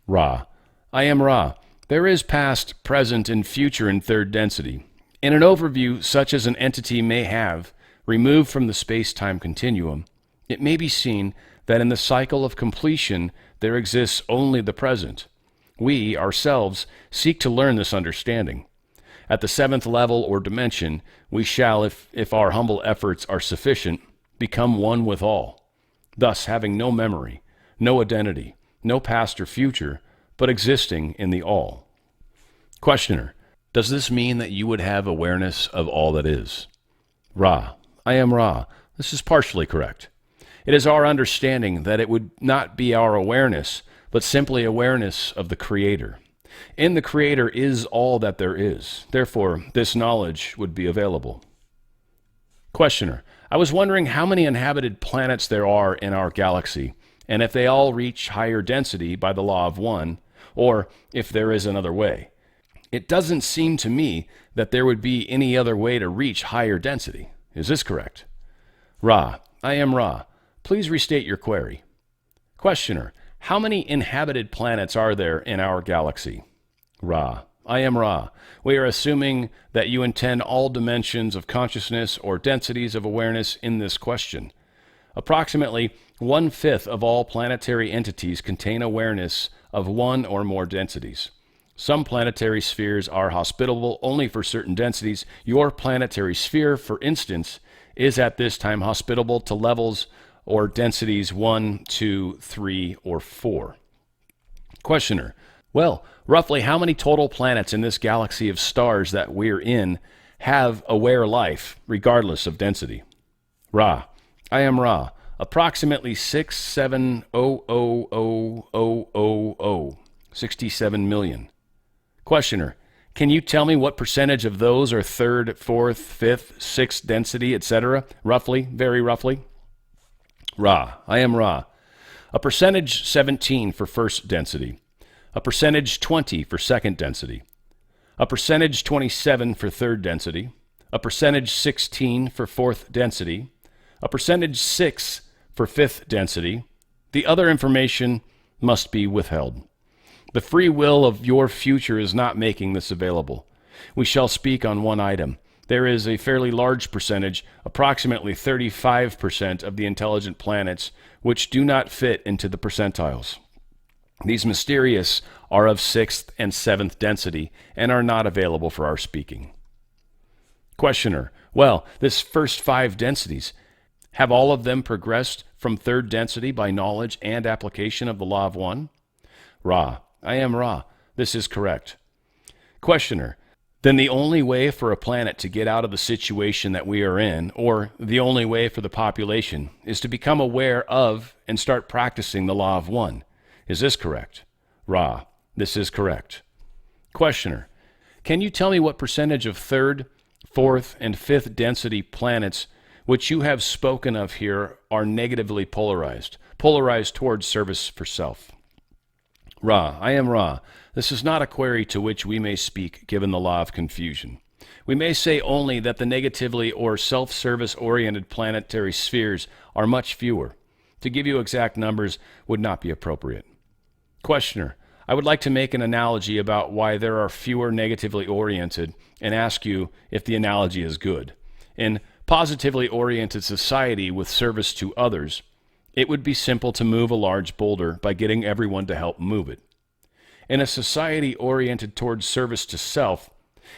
Ra: I am Ra. There is past, present, and future in third density. In an overview such as an entity may have, removed from the space-time continuum, it may be seen that in the cycle of completion there exists only the present. We, ourselves, seek to learn this understanding. At the seventh level or dimension, we shall, if our humble efforts are sufficient, become one with all, thus having no memory, no identity, no past or future, but existing in the all. Questioner: does this mean that you would have awareness of all that is? Ra: I am Ra. This is partially correct. It is our understanding that it would not be our awareness, but simply awareness of the Creator. In the Creator is all that there is. Therefore, this knowledge would be available. Questioner: I was wondering how many inhabited planets there are in our galaxy, and if they all reach higher density by the law of one, or if there is another way. It doesn't seem to me that there would be any other way to reach higher density. Is this correct? Ra: I am Ra. Please restate your query. Questioner: how many inhabited planets are there in our galaxy? Ra: I am Ra. We are assuming that you intend all dimensions of consciousness or densities of awareness in this question. Approximately 1/5 of all planetary entities contain awareness of one or more densities. Some planetary spheres are hospitable only for certain densities. Your planetary sphere, for instance, is at this time hospitable to levels or densities 1, 2, 3, or 4. Questioner: well, roughly how many total planets in this galaxy of stars that we're in have aware life, regardless of density? Ra: I am Ra. Approximately 67 million. Questioner: can you tell me what percentage of those are third, fourth, fifth, sixth density, etc.? Roughly, very roughly. Ra: I am Ra. a percentage 17 for first density, a percentage 20 for second density, a percentage 27 for third density, a percentage 16 for fourth density, a percentage 6 for fifth density. The other information must be withheld. The free will of your future is not making this available. We shall speak on one item. There is a fairly large percentage, approximately 35% of the intelligent planets, which do not fit into the percentiles. These mysterious are of sixth and seventh density and are not available for our speaking. Questioner: well, this first 5 densities, have all of them progressed from third density by knowledge and application of the law of one? Ra: I am Ra. This is correct. Questioner: then the only way for a planet to get out of the situation that we are in, or the only way for the population, is to become aware of and start practicing the law of one. Is this correct? Ra: this is correct. Questioner: can you tell me what percentage of third, fourth, and fifth density planets which you have spoken of here are negatively polarized towards service for self? Ra: I am Ra. This is not a query to which we may speak, given the law of confusion. We may say only that the negatively or self-service-oriented planetary spheres are much fewer. To give you exact numbers would not be appropriate. Questioner: I would like to make an analogy about why there are fewer negatively oriented and ask you if the analogy is good. In positively oriented society with service to others, it would be simple to move a large boulder by getting everyone to help move it. In a society oriented towards service to self,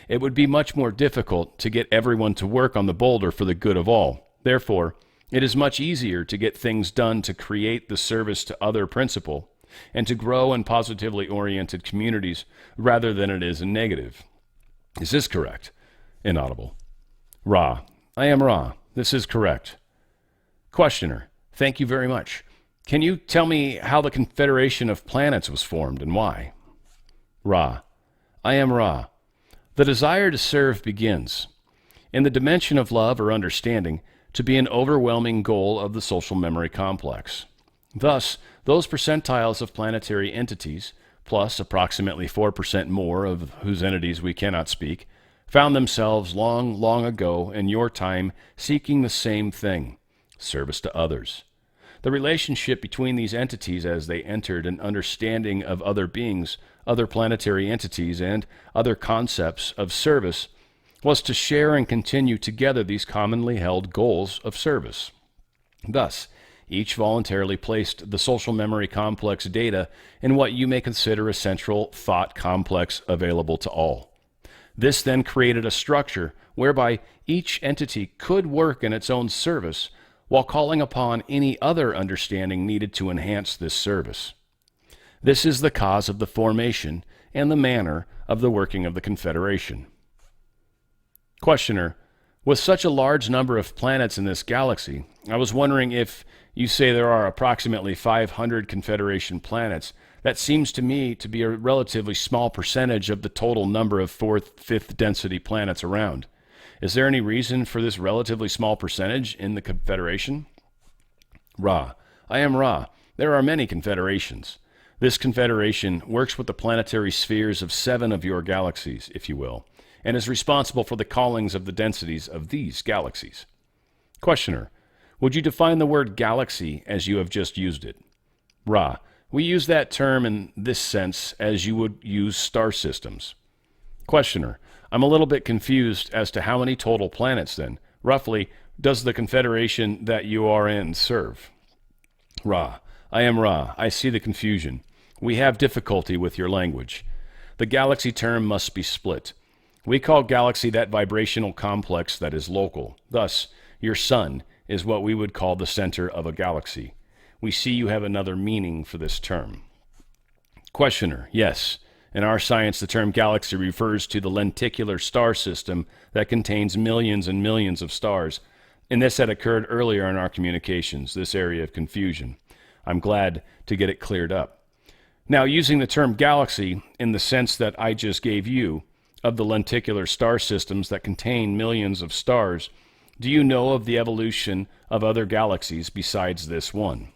it would be much more difficult to get everyone to work on the boulder for the good of all. Therefore, it is much easier to get things done to create the service to other principle and to grow in positively oriented communities rather than it is in negative. Is this correct? Inaudible. Ra: I am Ra. This is correct. Questioner: thank you very much. Can you tell me how the Confederation of Planets was formed and why? Ra: I am Ra. The desire to serve begins, in the dimension of love or understanding, to be an overwhelming goal of the social memory complex. Thus, those percentiles of planetary entities, plus approximately 4% more of whose entities we cannot speak, found themselves long, long ago in your time seeking the same thing: service to others. The relationship between these entities as they entered an understanding of other beings, other planetary entities, and other concepts of service was to share and continue together these commonly held goals of service. Thus, each voluntarily placed the social memory complex data in what you may consider a central thought complex available to all. This then created a structure whereby each entity could work in its own service while calling upon any other understanding needed to enhance this service. This is the cause of the formation and the manner of the working of the Confederation. Questioner: with such a large number of planets in this galaxy, I was wondering if you say there are approximately 500 Confederation planets. That seems to me to be a relatively small percentage of the total number of fourth, fifth density planets around. Is there any reason for this relatively small percentage in the Confederation? Ra: I am Ra. There are many confederations. This confederation works with the planetary spheres of 7 of your galaxies, if you will, and is responsible for the callings of the densities of these galaxies. Questioner: would you define the word galaxy as you have just used it? Ra: we use that term in this sense as you would use star systems. Questioner: I'm a little bit confused as to how many total planets, then, roughly, does the confederation that you are in serve? Ra: I am Ra. I see the confusion. We have difficulty with your language. The galaxy term must be split. We call galaxy that vibrational complex that is local. Thus, your sun is what we would call the center of a galaxy. We see you have another meaning for this term. Questioner: yes. In our science, the term galaxy refers to the lenticular star system that contains millions and millions of stars. And this had occurred earlier in our communications, this area of confusion. I'm glad to get it cleared up. Now, using the term galaxy in the sense that I just gave you, of the lenticular star systems that contain millions of stars, do you know of the evolution of other galaxies besides this one?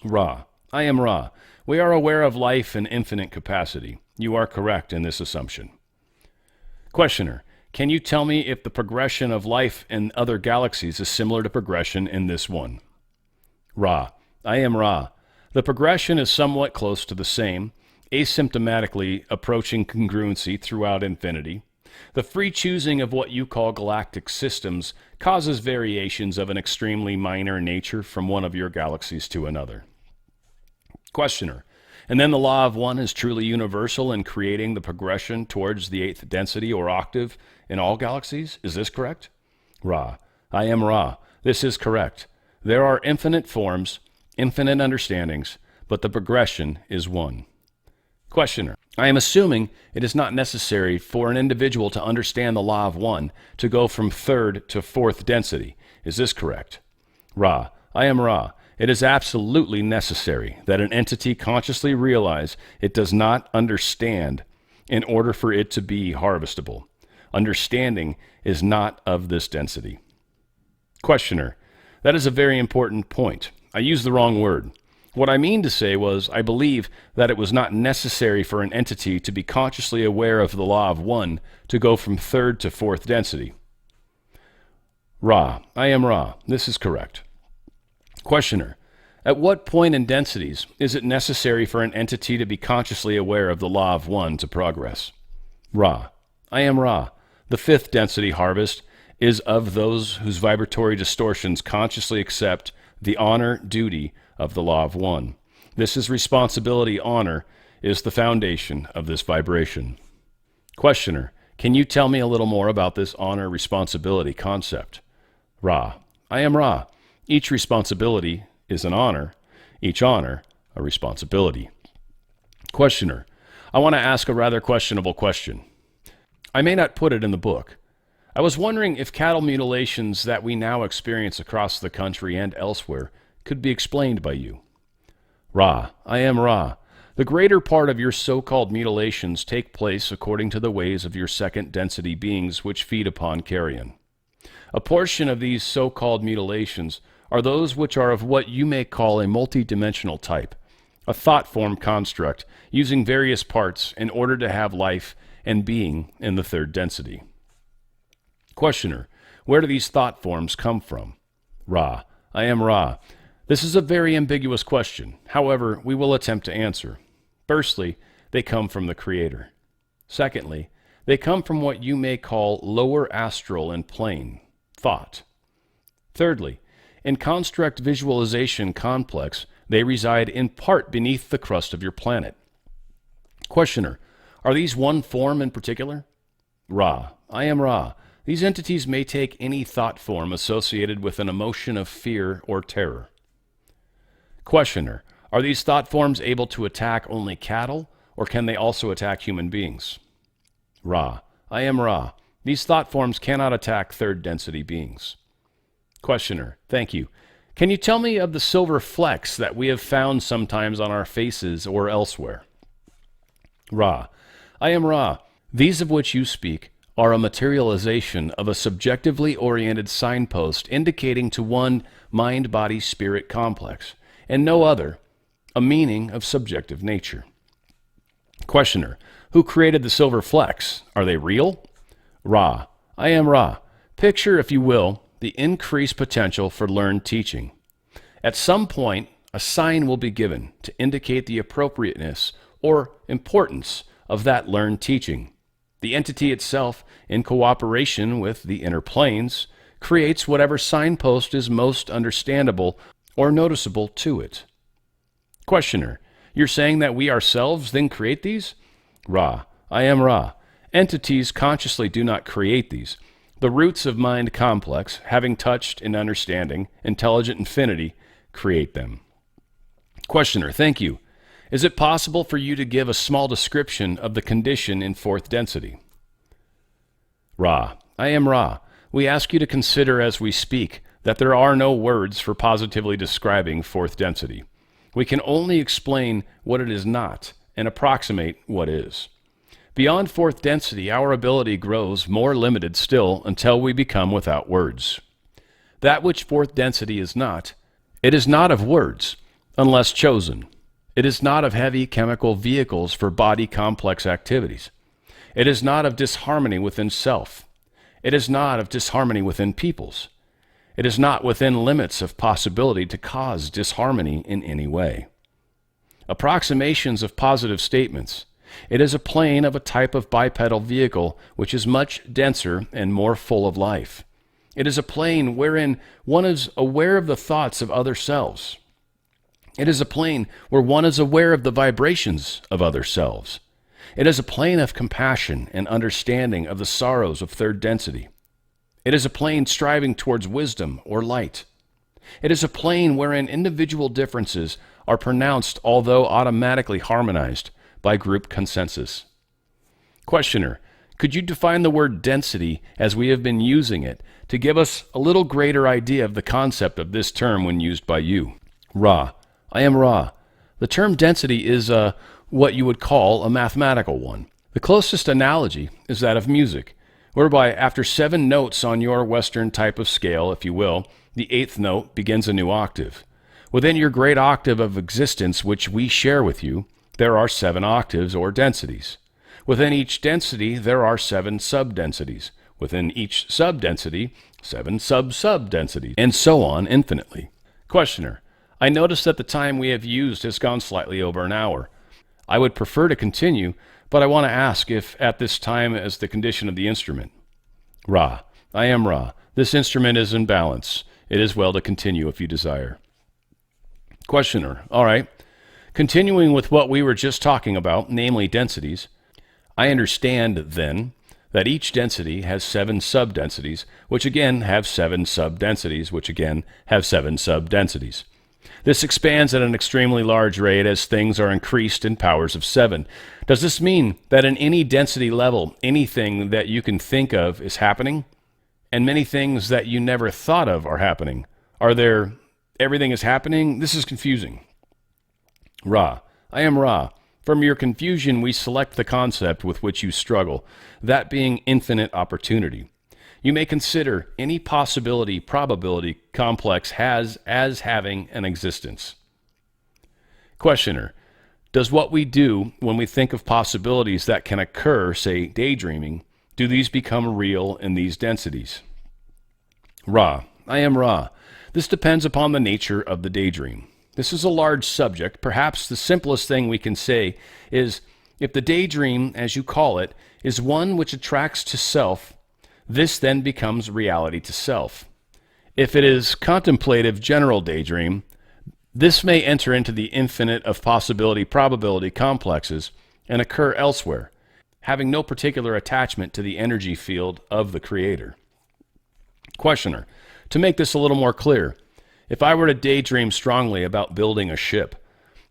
Ra. I am Ra. We are aware of life in infinite capacity. You are correct in this assumption. Questioner. Can you tell me if the progression of life in other galaxies is similar to progression in this one? Ra. I am Ra. The progression is somewhat close to the same, asymptomatically approaching congruency throughout infinity. The free choosing of what you call galactic systems causes variations of an extremely minor nature from one of your galaxies to another. Questioner. And then the law of one is truly universal in creating the progression towards the 8th density or octave in all galaxies? Is this correct? Ra. I am Ra. This is correct. There are infinite forms, infinite understandings, but the progression is one. Questioner. I am assuming it is not necessary for an individual to understand the law of one to go from 3rd to 4th density. Is this correct? Ra. I am Ra. It is absolutely necessary that an entity consciously realize it does not understand in order for it to be harvestable. Understanding is not of this density. Questioner. That is a very important point. I used the wrong word. What I mean to say was, I believe that it was not necessary for an entity to be consciously aware of the law of one to go from 3rd to 4th density. Ra. I am Ra. This is correct. Questioner. At what point in densities is it necessary for an entity to be consciously aware of the law of one to progress? Ra. I am Ra. The 5th density harvest is of those whose vibratory distortions consciously accept the honor duty of the law of one. This is responsibility. Honor is the foundation of this vibration. Questioner. Can you tell me a little more about this honor responsibility concept? Ra. I am Ra. Each responsibility is an honor, each honor a responsibility. Questioner. I want to ask a rather questionable question. I may not put it in the book. I was wondering if cattle mutilations that we now experience across the country and elsewhere could be explained by you. Ra. I am Ra. The greater part of your so-called mutilations take place according to the ways of your 2nd density beings which feed upon carrion. A portion of these so-called mutilations are those which are of what you may call a multi-dimensional type, a thought form construct using various parts in order to have life and being in the 3rd density. Questioner. Where do these thought forms come from? Ra. I am Ra. This is a very ambiguous question. However, we will attempt to answer. Firstly, they come from the Creator. Secondly, they come from what you may call lower astral and plane, thought. Thirdly, in construct visualization complex, they reside in part beneath the crust of your planet. Questioner. Are these one form in particular? Ra. I am Ra. These entities may take any thought form associated with an emotion of fear or terror. Questioner. Are these thought forms able to attack only cattle, or can they also attack human beings? Ra. I am Ra. These thought forms cannot attack 3rd density beings. Questioner. Thank you. Can you tell me of the silver flecks that we have found sometimes on our faces or elsewhere? Ra. I am Ra. These of which you speak are a materialization of a subjectively oriented signpost indicating to one mind-body-spirit complex, and no other, a meaning of subjective nature. Questioner. Who created the silver flecks? Are they real? Ra. I am Ra. Picture, if you will, the increased potential for learned teaching. At some point, a sign will be given to indicate the appropriateness or importance of that learned teaching. The entity itself, in cooperation with the inner planes, creates whatever signpost is most understandable or noticeable to it. Questioner. You're saying that we ourselves then create these? Ra. I am Ra. Entities consciously do not create these. The roots of mind complex, having touched and understanding intelligent infinity, create them. Questioner. Thank you. Is it possible for you to give a small description of the condition in 4th density? Ra. I am Ra. We ask you to consider as we speak that there are no words for positively describing 4th density. We can only explain what it is not and approximate what is. Beyond 4th density, our ability grows more limited still until we become without words. That which 4th density is not, it is not of words. unless chosen. It is not of heavy chemical vehicles for body complex activities. It is not of disharmony within self. It is not of disharmony within peoples. It is not within limits of possibility to cause disharmony in any way. Approximations of positive statements. It is a plane of a type of bipedal vehicle which is much denser and more full of life. It is a plane wherein one is aware of the thoughts of other selves. It is a plane where one is aware of the vibrations of other selves. It is a plane of compassion and understanding of the sorrows of third density. It is a plane striving towards wisdom or light. It is a plane wherein individual differences are pronounced, although automatically harmonized, by group consensus. Questioner, could you define the word density as we have been using it to give us a little greater idea of the concept of this term when used by you? Ra, I am Ra. The term density is what you would call a mathematical one. The closest analogy is that of music, whereby after 7 notes on your Western type of scale, if you will, the 8th note begins a new octave. Within your great octave of existence which we share with you, there are 7 octaves or densities. Within each density, there are 7 subdensities. Within each subdensity, 7 sub-subdensities, and so on infinitely. Questioner, I notice that the time we have used has gone slightly over an hour. I would prefer to continue, but I want to ask if at this time as the condition of the instrument. Ra, I am Ra. This instrument is in balance. It is well to continue if you desire. Questioner, all right. Continuing with what we were just talking about, namely densities, I understand, then, that each density has 7 subdensities, which again have 7 subdensities, which again have 7 subdensities. This expands at an extremely large rate as things are increased in powers of 7. Does this mean that in any density level, anything that you can think of is happening? And many things that you never thought of are happening? Are there everything is happening? This is confusing. Ra, I am Ra. From your confusion, we select the concept with which you struggle, that being infinite opportunity. You may consider any possibility, probability complex as having an existence. Questioner, does what we do when we think of possibilities that can occur, say daydreaming, do these become real in these densities? Ra, I am Ra. This depends upon the nature of the daydream. This is a large subject. Perhaps the simplest thing we can say is, if the daydream, as you call it, is one which attracts to self, this then becomes reality to self. If it is contemplative general daydream, this may enter into the infinite of possibility probability complexes and occur elsewhere, having no particular attachment to the energy field of the creator. Questioner, to make this a little more clear, if I were to daydream strongly about building a ship,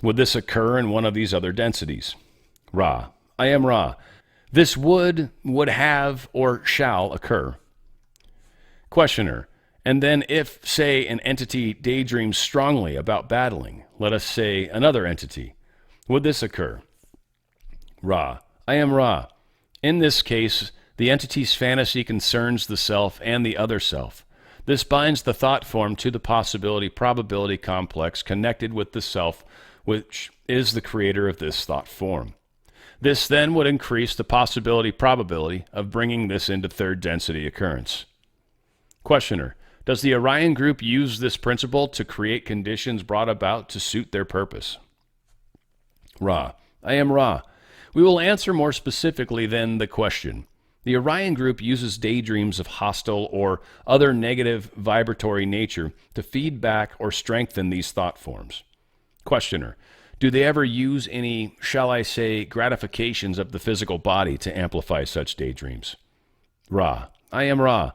would this occur in one of these other densities? Ra, I am Ra. This would have, or shall occur. Questioner, and then if, say, an entity daydreams strongly about battling, let us say another entity, would this occur? Ra, I am Ra. In this case, the entity's fantasy concerns the self and the other self. This binds the thought form to the possibility-probability complex connected with the self, which is the creator of this thought form. This then would increase the possibility-probability of bringing this into third density occurrence. Questioner, does the Orion group use this principle to create conditions brought about to suit their purpose? Ra, I am Ra. We will answer more specifically than the question. The Orion group uses daydreams of hostile or other negative vibratory nature to feed back or strengthen these thought forms. Questioner, do they ever use any, shall I say, gratifications of the physical body to amplify such daydreams? Ra, I am Ra.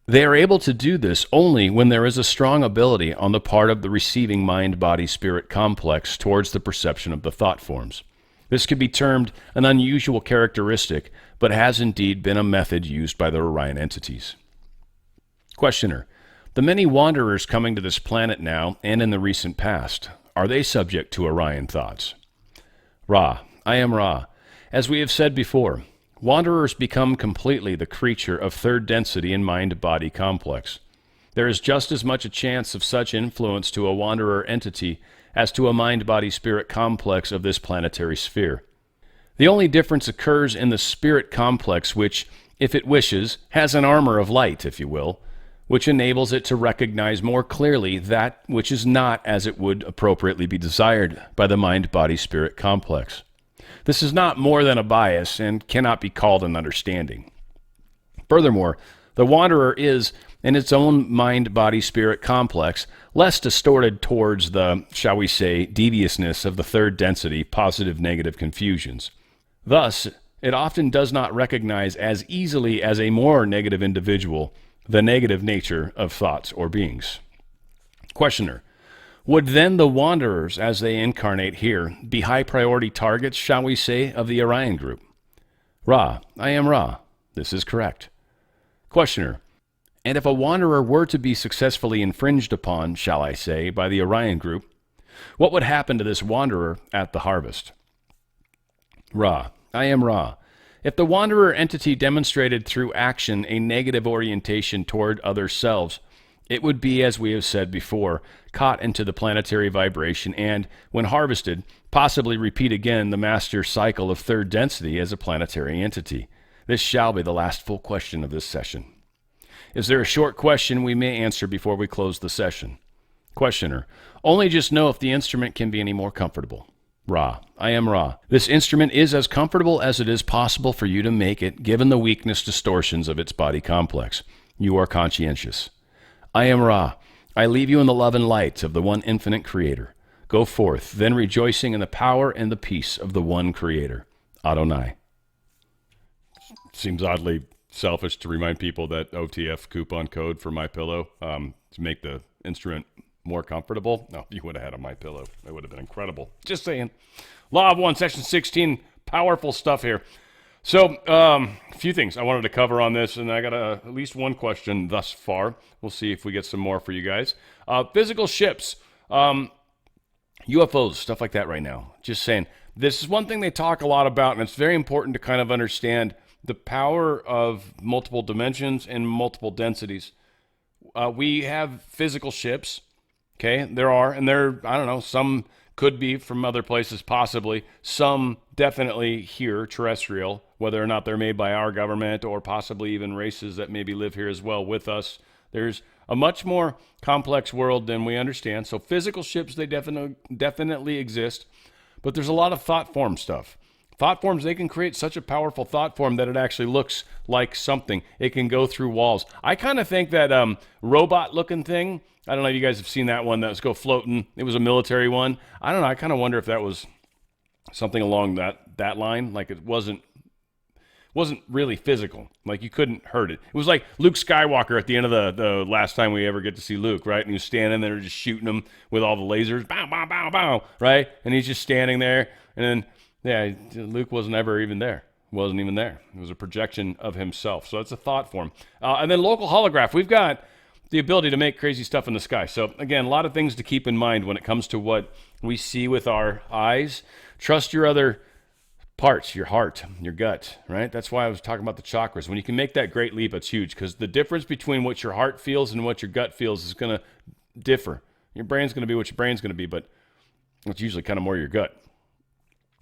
They are able to do this only when there is a strong ability on the part of the receiving mind-body-spirit complex towards the perception of the thought forms. This could be termed an unusual characteristic, but has indeed been a method used by the Orion entities. Questioner, the many wanderers coming to this planet now and in the recent past, are they subject to Orion thoughts? Ra, I am Ra. As we have said before, wanderers become completely the creature of third density and mind-body complex. There is just as much a chance of such influence to a wanderer entity as to a mind-body-spirit complex of this planetary sphere. The only difference occurs in the spirit complex, which, if it wishes, has an armor of light, if you will, which enables it to recognize more clearly that which is not as it would appropriately be desired by the mind-body-spirit complex. This is not more than a bias and cannot be called an understanding. Furthermore, the wanderer is, in its own mind-body-spirit complex, less distorted towards the, shall we say, deviousness of the third density, positive-negative confusions. Thus, it often does not recognize as easily as a more negative individual the negative nature of thoughts or beings. Questioner: would then the wanderers, as they incarnate here, be high-priority targets, shall we say, of the Orion group? Ra: I am Ra. This is correct. Questioner: and if a wanderer were to be successfully infringed upon, shall I say, by the Orion group, what would happen to this wanderer at the harvest? Ra: I am Ra. If the wanderer entity demonstrated through action a negative orientation toward other selves, it would be, as we have said before, caught into the planetary vibration and, when harvested, possibly repeat again the master cycle of third density as a planetary entity. This shall be the last full question of this session. Is there a short question we may answer before we close the session? Questioner: only just know if the instrument can be any more comfortable. Ra: I am Ra. This instrument is as comfortable as it is possible for you to make it, given the weakness distortions of its body complex. You are conscientious. I am Ra. I leave you in the love and light of the one infinite Creator. Go forth, then rejoicing in the power and the peace of the one Creator. Adonai. Seems oddly selfish to remind people that OTF coupon code for MyPillow to make the instrument more comfortable. No, you would have had a MyPillow. That would have been incredible. Just saying. Law of One, Section 16. Powerful stuff here. So, a few things I wanted to cover on this, and I got at least one question thus far. We'll see if we get some more for you guys. Physical ships, UFOs, stuff like that right now. Just saying. This is one thing they talk a lot about, and it's very important to kind of understand the power of multiple dimensions and multiple densities. We have physical ships. Okay, there are, and there, I don't know, some could be from other places possibly, some definitely here, terrestrial, whether or not they're made by our government or possibly even races that maybe live here as well with us. There's a much more complex world than we understand. So physical ships, they definitely exist, but there's a lot of thought form stuff. Thought forms, they can create such a powerful thought form that it actually looks like something. It can go through walls. I kind of think that robot-looking thing, I don't know if you guys have seen that one that was go floating. It was a military one. I don't know. I kind of wonder if that was something along that line. Like it wasn't really physical. Like you couldn't hurt it. It was like Luke Skywalker at the end of the last time we ever get to see Luke, right? And he was standing there just shooting him with all the lasers. Bow, bow, bow, bow, right? And he's just standing there. And then, yeah, Luke wasn't ever even there. Wasn't even there. It was a projection of himself. So it's a thought form. And then local holograph. We've got the ability to make crazy stuff in the sky. So again, a lot of things to keep in mind when it comes to what we see with our eyes. Trust your other parts, your heart, your gut, right? That's why I was talking about the chakras. When you can make that great leap, it's huge because the difference between what your heart feels and what your gut feels is going to differ. Your brain's going to be what your brain's going to be, but it's usually kind of more your gut.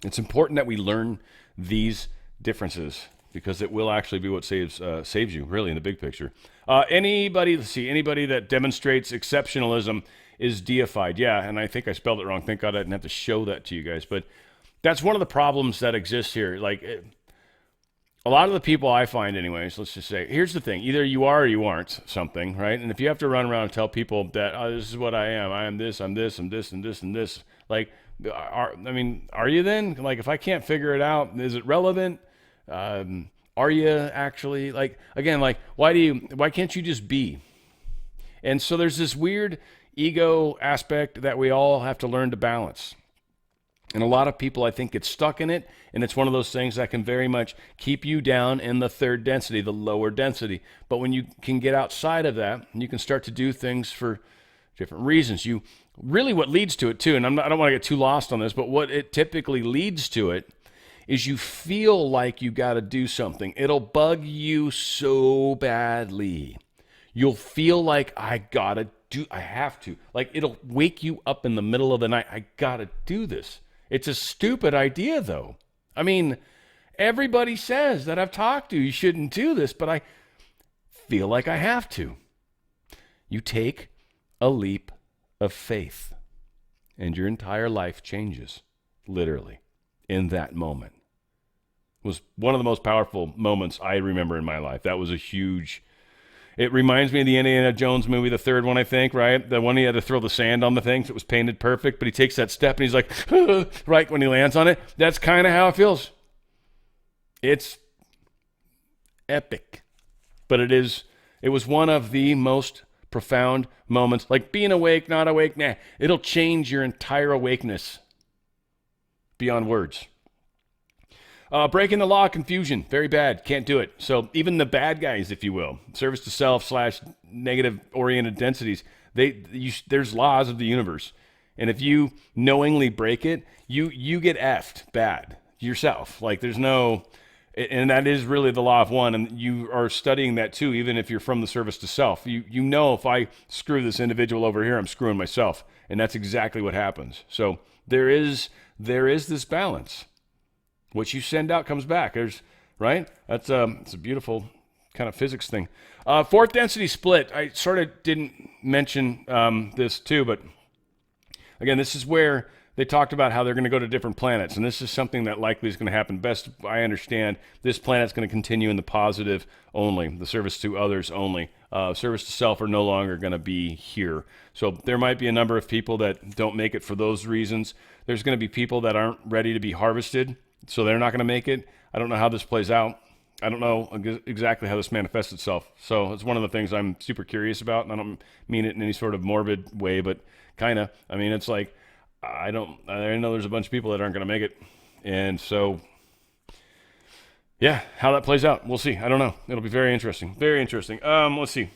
It's important that we learn these differences because it will actually be what saves you, really, in the big picture. Anybody that demonstrates exceptionalism is deified. Yeah, and I think I spelled it wrong. Thank God I didn't have to show that to you guys. But that's one of the problems that exists here. Like, a lot of the people I find anyways, let's just say, here's the thing. Either you are or you aren't something, right? And if you have to run around and tell people that, this is what I am this, I'm this, I'm this, and this, and this. Like, are you then? Like, if I can't figure it out, is it relevant? Are you actually, like, again, like, why can't you just be? And so there's this weird ego aspect that we all have to learn to balance. And a lot of people, I think, get stuck in it, and it's one of those things that can very much keep you down in the third density, the lower density. But when you can get outside of that, you can start to do things for different reasons. What leads to it, too, and I don't want to get too lost on this, but what it typically leads to it is you feel like you got to do something. It'll bug you so badly. You'll feel like, I got to I have to. Like, it'll wake you up in the middle of the night. I gotta do this. It's a stupid idea, though. I mean, everybody says that I've talked to, you shouldn't do this, but I feel like I have to. You take a leap of faith, and your entire life changes, literally, in that moment. It was one of the most powerful moments I remember in my life. That was a huge... It reminds me of the Indiana Jones movie, the third one, I think, right? The one he had to throw the sand on the things. It was painted perfect, but he takes that step and he's like, right when he lands on it. That's kind of how it feels. It's epic, but it was one of the most profound moments. Like being awake, not awake, nah. It'll change your entire awakeness beyond words. Breaking the law, confusion, very bad. Can't do it. So even the bad guys, if you will, service to self / negative oriented densities, there's laws of the universe. And if you knowingly break it, you get effed bad yourself. Like there's no, and that is really the law of one. And you are studying that too, even if you're from the service to self. You know, if I screw this individual over here, I'm screwing myself. And that's exactly what happens. So there is this balance. What you send out comes back. Right? It's a beautiful kind of physics thing. Fourth density split. I sort of didn't mention this too, but again, this is where they talked about how they're going to go to different planets, and this is something that likely is going to happen. Best I understand, this planet's going to continue in the positive only, the service to others only. Service to self are no longer going to be here. So there might be a number of people that don't make it for those reasons. There's going to be people that aren't ready to be harvested, so they're not going to make it. I don't know how this plays out. I don't know exactly how this manifests itself. So it's one of the things I'm super curious about, and I don't mean it in any sort of morbid way, but kind of. I mean, it's like, I know there's a bunch of people that aren't going to make it. And so, yeah, how that plays out, we'll see. I don't know. It'll be very interesting. Very interesting. Let's see.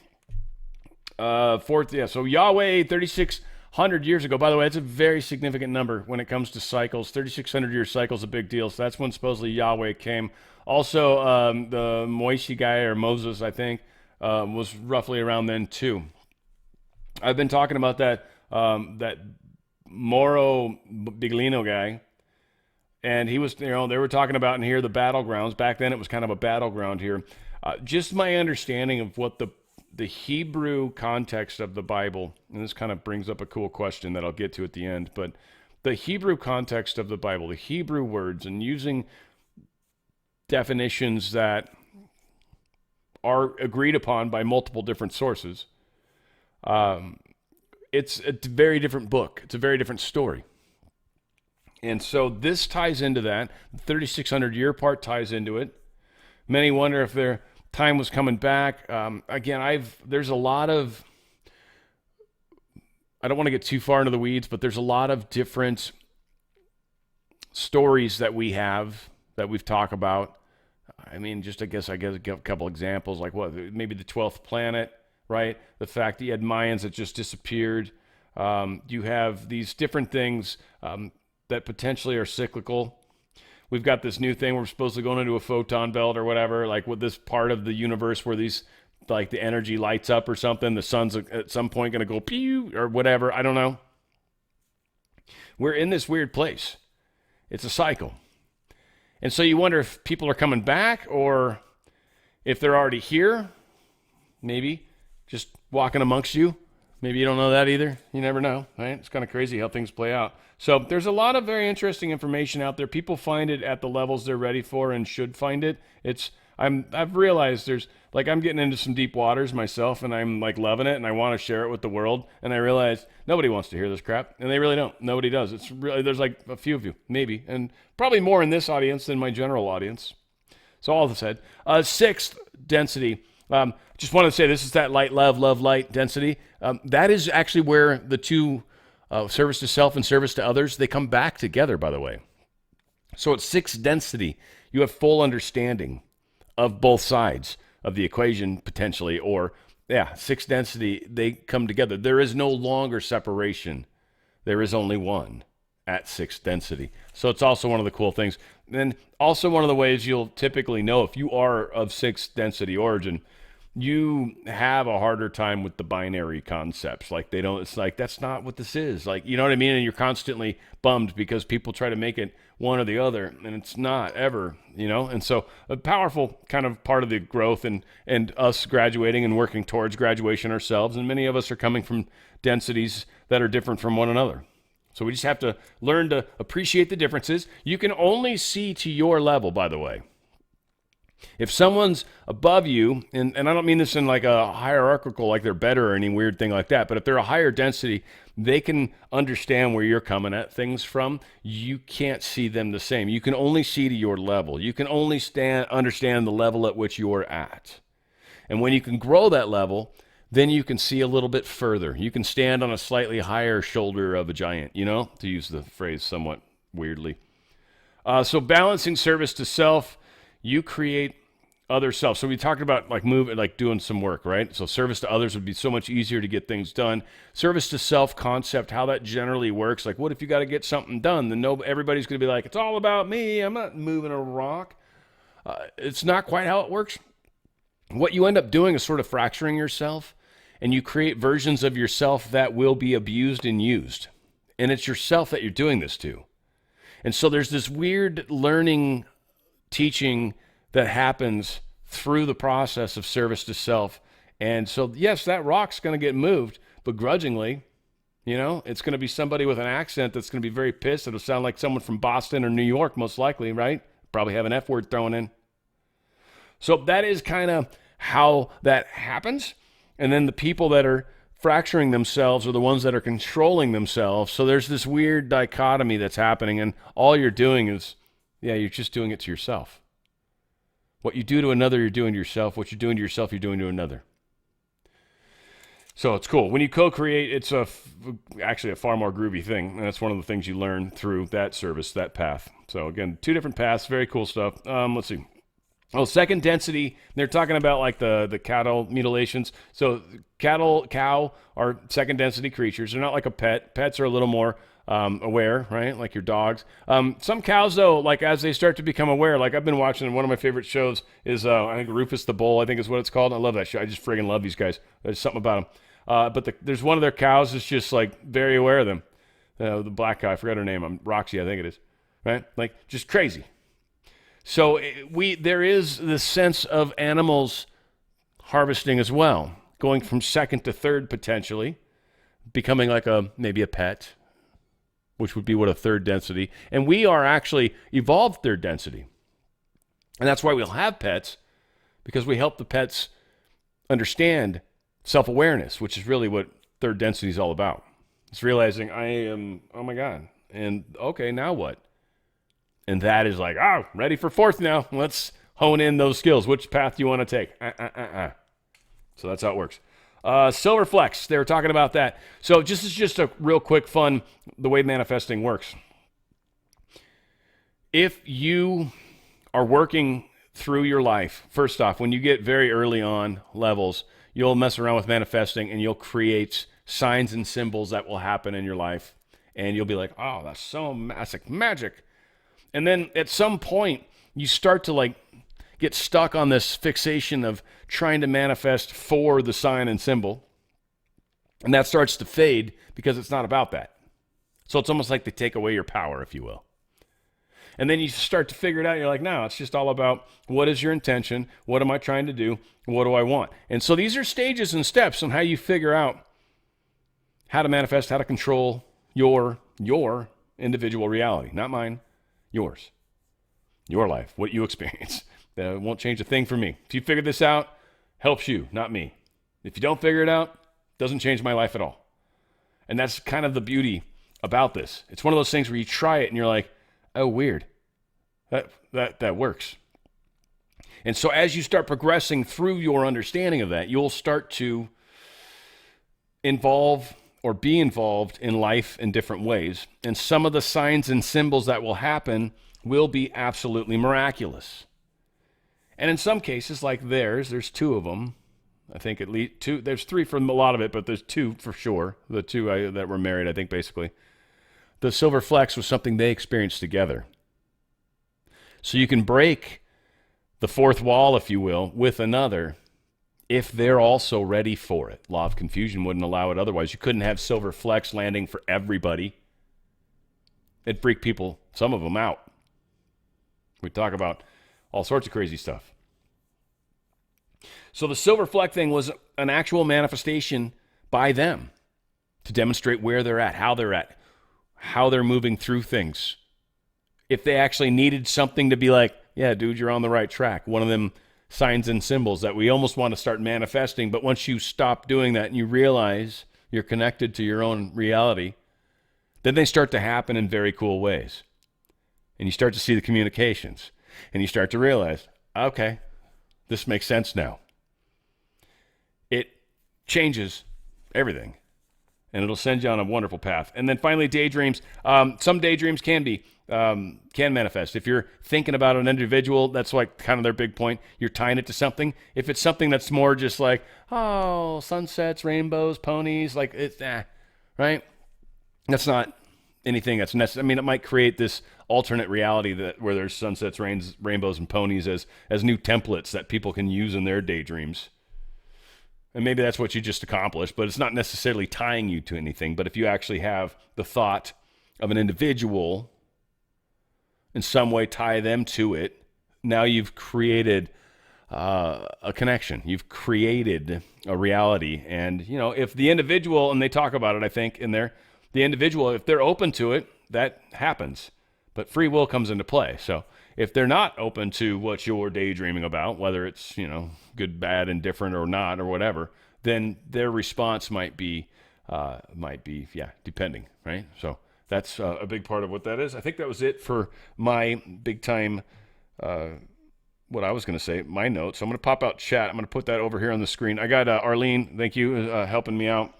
Fourth, yeah, so Yahweh, 3,600 years ago. By the way, it's a very significant number when it comes to cycles. 3,600-year cycle is a big deal. So that's when supposedly Yahweh came. Also, the Moishi guy, or Moses, I think, was roughly around then too. I've been talking about that Moro Biglino guy, and he was, they were talking about in here the battlegrounds. Back then it was kind of a battleground here. Just my understanding of what the Hebrew context of the Bible, and this kind of brings up a cool question that I'll get to at the end, but the Hebrew context of the Bible, the Hebrew words, and using definitions that are agreed upon by multiple different sources, it's a very different book. It's a very different story. And so this ties into that. The 3,600-year part ties into it. Many wonder if their time was coming back. Again, there's a lot of, I don't want to get too far into the weeds, but there's a lot of different stories that we have that we've talked about. I mean, I guess a couple examples, like maybe the 12th planet, right? The fact that you had Mayans that just disappeared. You have these different things that potentially are cyclical. We've got this new thing. We're supposed to go into a photon belt or whatever, like with this part of the universe where these, like the energy lights up or something. The sun's at some point going to go pew or whatever. I don't know. We're in this weird place. It's a cycle. And so you wonder if people are coming back or if they're already here, maybe just walking amongst you. Maybe you don't know that either. You never know, right? It's kind of crazy how things play out. So there's a lot of very interesting information out there. People find it at the levels they're ready for and should find it. I've realized I'm getting into some deep waters myself, and I'm like loving it, and I want to share it with the world. And I realize nobody wants to hear this crap, and they really don't. Nobody does. It's really, there's like a few of you, maybe, and probably more in this audience than my general audience. So all this said, sixth density. Just want to say this is that light, love, light density. That is actually where the two, service to self and service to others, they come back together, by the way. So at sixth density, you have full understanding of both sides of the equation, potentially, or, sixth density, they come together. There is no longer separation. There is only one at sixth density. So it's also one of the cool things. And also one of the ways you'll typically know if you are of sixth density origin, you have a harder time with the binary concepts. Like they don't, it's like, that's not what this is. Like, you know what I mean? And you're constantly bummed because people try to make it one or the other, and it's not ever, you know? And so a powerful kind of part of the growth and us graduating and working towards graduation ourselves. And many of us are coming from densities that are different from one another. So we just have to learn to appreciate the differences. You can only see to your level, by the way. If someone's above you, and I don't mean this in like a hierarchical, like they're better or any weird thing like that, but if they're a higher density, they can understand where you're coming at things from. You can't see them the same. You can only see to your level. You can only understand the level at which you're at. And when you can grow that level, then you can see a little bit further. You can stand on a slightly higher shoulder of a giant, you know, to use the phrase somewhat weirdly. So balancing service to self, you create other self. So we talked about like doing some work, right? So service to others would be so much easier to get things done. Service to self concept, how that generally works. Like, what if you got to get something done? Then everybody's going to be like, it's all about me. I'm not moving a rock. It's not quite how it works. What you end up doing is sort of fracturing yourself, and you create versions of yourself that will be abused and used. And it's yourself that you're doing this to. And so there's this weird learning teaching that happens through the process of service to self. And so, yes, that rock's going to get moved, but grudgingly, you know, it's going to be somebody with an accent that's going to be very pissed. It'll sound like someone from Boston or New York, most likely, right? Probably have an F word thrown in. So that is kind of how that happens. And then the people that are fracturing themselves are the ones that are controlling themselves. So there's this weird dichotomy that's happening, and all you're doing is, yeah, you're just doing it to yourself. What you do to another, you're doing to yourself. What you're doing to yourself, you're doing to another. So it's cool. When you co-create, it's actually a far more groovy thing. And that's one of the things you learn through that service, that path. So again, 2 different paths, very cool stuff. Let's see. Oh, second density, they're talking about like the cattle mutilations. So cow are second density creatures. They're not like a pet. Pets are a little more aware, right? Like your dogs. Some cows, though, like as they start to become aware, like I've been watching, one of my favorite shows is, I think Rufus the Bull, I think is what it's called. I love that show. I just friggin' love these guys. There's something about them. But there's one of their cows that's just like very aware of them. The black cow, I forgot her name. Roxy, I think it is. Right? Like just crazy. So there is this sense of animals harvesting as well, going from second to third potentially, becoming like maybe a pet, which would be what a third density. And we are actually evolved third density. And that's why we'll have pets, because we help the pets understand self-awareness, which is really what third density is all about. It's realizing I am, oh my God, and okay, now what? And that is like, oh, ready for fourth now. Let's hone in those skills. Which path do you want to take? So that's how it works. Silver Flex, they were talking about that. So this is just a real quick fun, the way manifesting works. If you are working through your life, first off, when you get very early on levels, you'll mess around with manifesting and you'll create signs and symbols that will happen in your life. And you'll be like, oh, that's like magic. And then at some point, you start to like get stuck on this fixation of trying to manifest for the sign and symbol. And that starts to fade because it's not about that. So it's almost like they take away your power, if you will. And then you start to figure it out. You're like, no, it's just all about what is your intention? What am I trying to do? What do I want? And so these are stages and steps on how you figure out how to manifest, how to control your individual reality, not mine. Yours, your life, what you experience. That won't change a thing for me. If you figure this out, helps you, not me. If you don't figure it out, doesn't change my life at all. And that's kind of the beauty about this. It's one of those things where you try it and you're like, oh, weird. That works. And so as you start progressing through your understanding of that, you'll start to involve or be involved in life in different ways. And some of the signs and symbols that will happen will be absolutely miraculous. And in some cases, like there's 2 of them. I think at least 2. There's 3 from a lot of it, but there's 2 for sure. The 2 that were married, I think, basically. The Silver Flex was something they experienced together. So you can break the fourth wall, if you will, with another if they're also ready for it. Law of confusion wouldn't allow it otherwise. You couldn't have silver flecks landing for everybody. It'd freak people, some of them, out. We talk about all sorts of crazy stuff. So the silver fleck thing was an actual manifestation by them to demonstrate where they're at, how they're moving through things. If they actually needed something to be like, yeah, dude, you're on the right track. One of them signs and symbols that we almost want to start manifesting, but once you stop doing that and you realize you're connected to your own reality, then they start to happen in very cool ways. And you start to see the communications. And you start to realize, okay, this makes sense now. It changes everything. And it'll send you on a wonderful path. And then finally, daydreams. Some daydreams can manifest. If you're thinking about an individual, that's like kind of their big point. You're tying it to something. If it's something that's more just like, oh, sunsets, rainbows, ponies, like it's, right? That's not anything that's necessary. I mean, it might create this alternate reality that where there's sunsets, rainbows, and ponies as new templates that people can use in their daydreams. And maybe that's what you just accomplished, but it's not necessarily tying you to anything. But if you actually have the thought of an individual in some way, tie them to it, now you've created a connection. You've created a reality. And, you know, if the individual, and they talk about it, I think, in there, the individual, if they're open to it, that happens. But free will comes into play. So if they're not open to what you're daydreaming about, whether it's, you know, good, bad, indifferent, or not, or whatever, then their response might be, depending, right? So that's a big part of what that is. I think that was it for my big time, what I was going to say, my notes. So I'm going to pop out chat. I'm going to put that over here on the screen. I got Arlene, thank you, helping me out.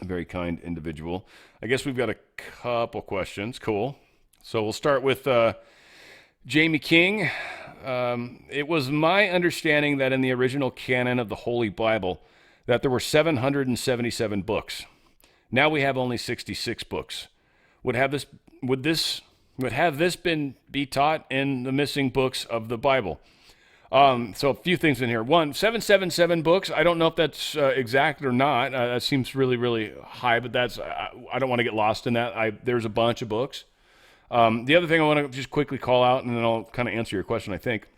A very kind individual. I guess we've got a couple questions. Cool. So we'll start with Jamie King. It was my understanding that in the original canon of the Holy Bible that there were 777 books. Now we have only 66 books. Would have this be taught in the missing books of the Bible? So a few things in here. One, 777 books. I don't know if that's exact or not. That seems really, really high, but that's I don't want to get lost in that. There's a bunch of books. The other thing I want to just quickly call out, and then I'll kind of answer your question, I think.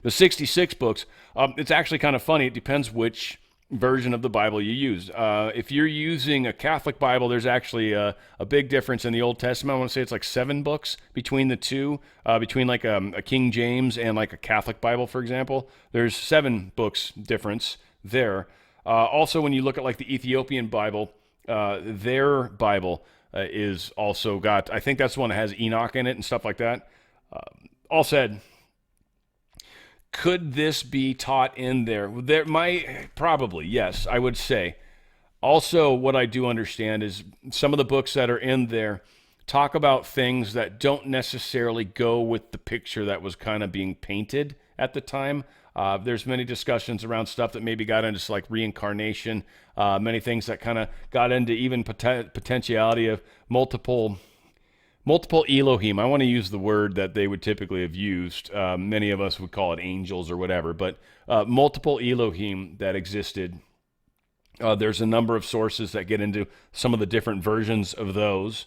The 66 books, it's actually kind of funny. It depends which version of the Bible you use. If you're using a Catholic Bible, there's actually a big difference in the Old Testament. I want to say it's like 7 books between the two, between like a King James and like a Catholic Bible, for example. There's 7 books difference there. Also, when you look at like the Ethiopian Bible, their Bible is also got, I think that's the one that has Enoch in it and stuff like that. All said, could this be taught in there? Probably, yes, I would say. Also, what I do understand is some of the books that are in there talk about things that don't necessarily go with the picture that was kind of being painted at the time. There's many discussions around stuff that maybe got into like reincarnation, many things that kind of got into even potentiality of multiple Elohim. I want to use the word that they would typically have used. Many of us would call it angels or whatever, but multiple Elohim that existed. There's a number of sources that get into some of the different versions of those.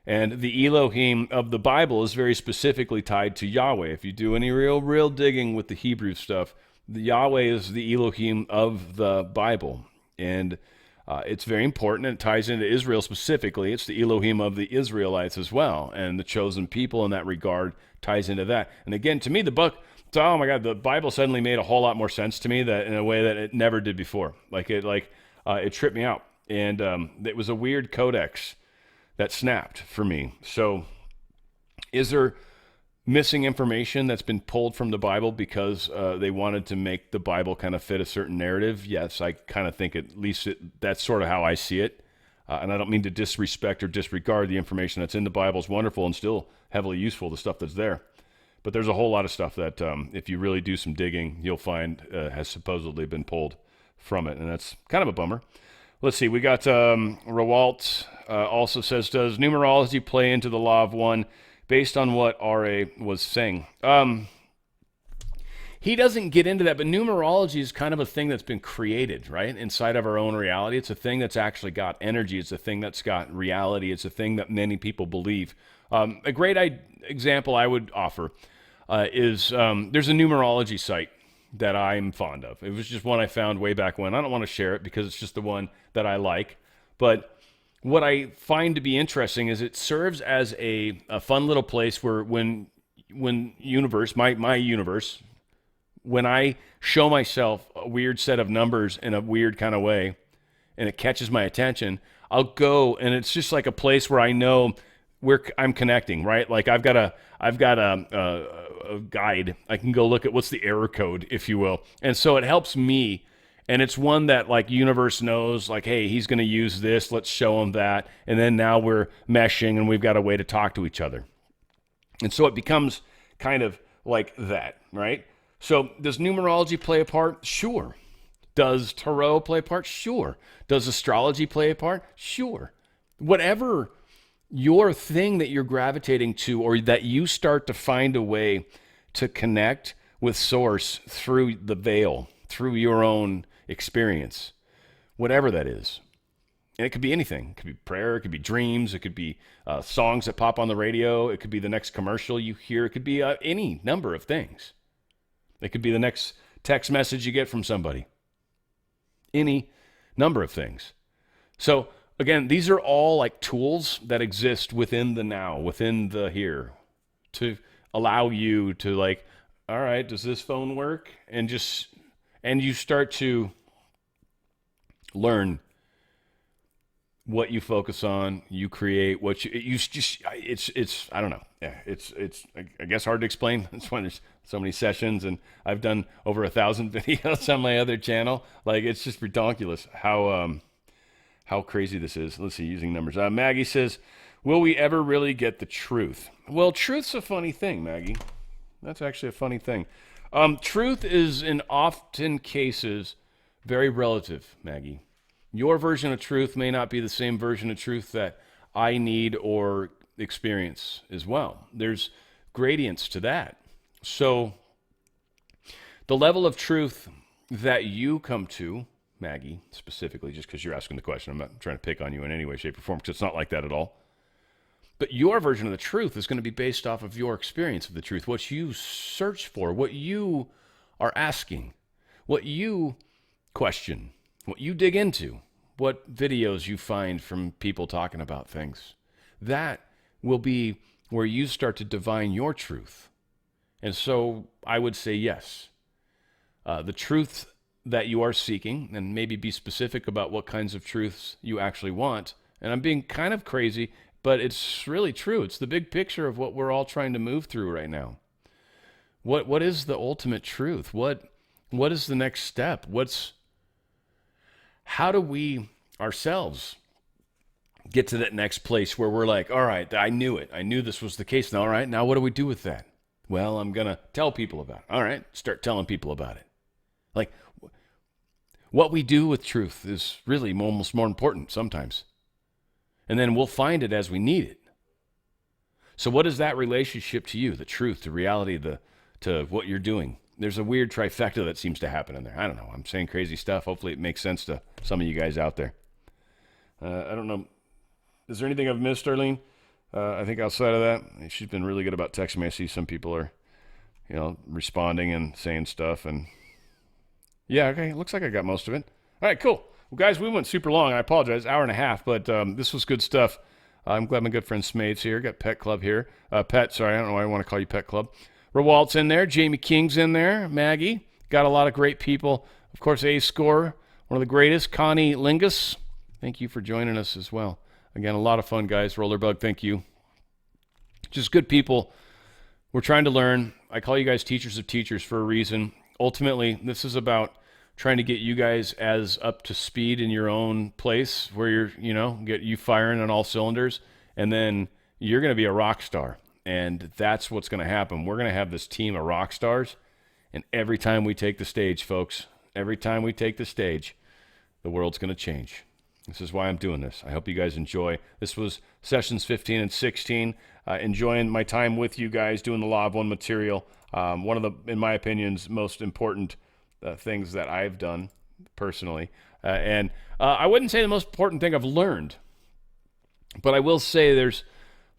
And the Elohim of the Bible is very specifically tied to Yahweh. If you do any real digging with the Hebrew stuff, the Yahweh is the Elohim of the Bible. And it's very important, and it ties into Israel specifically. It's the Elohim of the Israelites as well, and the chosen people in that regard ties into that. And again, to me, the book, oh my God, the Bible suddenly made a whole lot more sense to me that in a way that it never did before. It tripped me out, and it was a weird codex that snapped for me. So, is there missing information that's been pulled from the Bible because they wanted to make the Bible kind of fit a certain narrative? Yes, I kind of think at least that's sort of how I see it. And I don't mean to disrespect or disregard the information that's in the Bible. It's wonderful and still heavily useful, the stuff that's there. But there's a whole lot of stuff that if you really do some digging, you'll find has supposedly been pulled from it. And that's kind of a bummer. Let's see. We got Rawalt also says, does numerology play into the law of one? Based on what R.A. was saying. he doesn't get into that, but numerology is kind of a thing that's been created, right? Inside of our own reality. It's a thing that's actually got energy. It's a thing that's got reality. It's a thing that many people believe. A great example I would offer is there's a numerology site that I'm fond of. It was just one I found way back when. I don't want to share it because it's just the one that I like. But what I find to be interesting is it serves as a fun little place where when universe, my universe, when I show myself a weird set of numbers in a weird kind of way and it catches my attention, I'll go, and it's just like a place where I know where I'm connecting, right? Like I've got a guide. I can go look at what's the error code, if you will. And so it helps me. And it's one that like universe knows, like, hey, he's going to use this. Let's show him that. And then now we're meshing and we've got a way to talk to each other. And so it becomes kind of like that, right? So does numerology play a part? Sure. Does tarot play a part? Sure. Does astrology play a part? Sure. Whatever your thing that you're gravitating to, or that you start to find a way to connect with source through the veil, through your own experience, whatever that is. And it could be anything. It could be prayer. It could be dreams. It could be songs that pop on the radio. It could be the next commercial you hear. It could be any number of things. It could be the next text message you get from somebody. Any number of things. So again, these are all like tools that exist within the now, within the here, to allow you to like, all right, does this phone work? And you start to learn what you focus on, you create what you just, it's, I don't know. Yeah, it's, I guess hard to explain. That's why there's so many sessions, and I've done over 1,000 videos on my other channel. Like, it's just ridiculous how crazy this is. Let's see, using numbers. Maggie says, will we ever really get the truth? Well, truth's a funny thing, Maggie. That's actually a funny thing. Truth is in often cases very relative, Maggie. Your version of truth may not be the same version of truth that I need or experience as well. There's gradients to that. So the level of truth that you come to, Maggie, specifically, just because you're asking the question, I'm not trying to pick on you in any way, shape, or form, because it's not like that at all. But your version of the truth is going to be based off of your experience of the truth, what you search for, what you are asking, what you question, what you dig into, what videos you find from people talking about things. That will be where you start to divine your truth. And so I would say yes. The truth that you are seeking, and maybe be specific about what kinds of truths you actually want. And I'm being kind of crazy, but it's really true. It's the big picture of what we're all trying to move through right now. What is the ultimate truth? What is the next step? How do we ourselves get to that next place where we're like, all right, I knew it. I knew this was the case. Now, all right, now what do we do with that? Well, I'm going to tell people about it. All right, start telling people about it. Like, what we do with truth is really almost more important sometimes. And then we'll find it as we need it. So what is that relationship to you? The truth, the reality, to what you're doing. There's a weird trifecta that seems to happen in there. I don't know. I'm saying crazy stuff. Hopefully it makes sense to some of you guys out there. I don't know. Is there anything I've missed, Arlene? I think outside of that, she's been really good about texting me. I see some people are, responding and saying stuff. And yeah, okay. It looks like I got most of it. All right, cool. Well, guys, we went super long. I apologize. Hour and a half, but this was good stuff. I'm glad my good friend Smade's here. Got Pet Club here. Sorry, I don't know why I want to call you Pet Club. Rawalt's in there. Jamie King's in there. Maggie. Got a lot of great people. Of course, A-Score, one of the greatest. Connie Lingus, thank you for joining us as well. Again, a lot of fun, guys. Rollerbug, thank you. Just good people. We're trying to learn. I call you guys teachers of teachers for a reason. Ultimately, this is about trying to get you guys as up to speed in your own place where you're, get you firing on all cylinders, and then you're going to be a rock star. And that's what's going to happen. We're going to have this team of rock stars, and every time we take the stage, folks, every time we take the stage, the world's going to change. This is why I'm doing this. I hope you guys enjoy. This was sessions 15 and 16. Enjoying my time with you guys doing the Law of One material. One of the, in my opinions, most important things that I've done personally. And I wouldn't say the most important thing I've learned, but I will say there's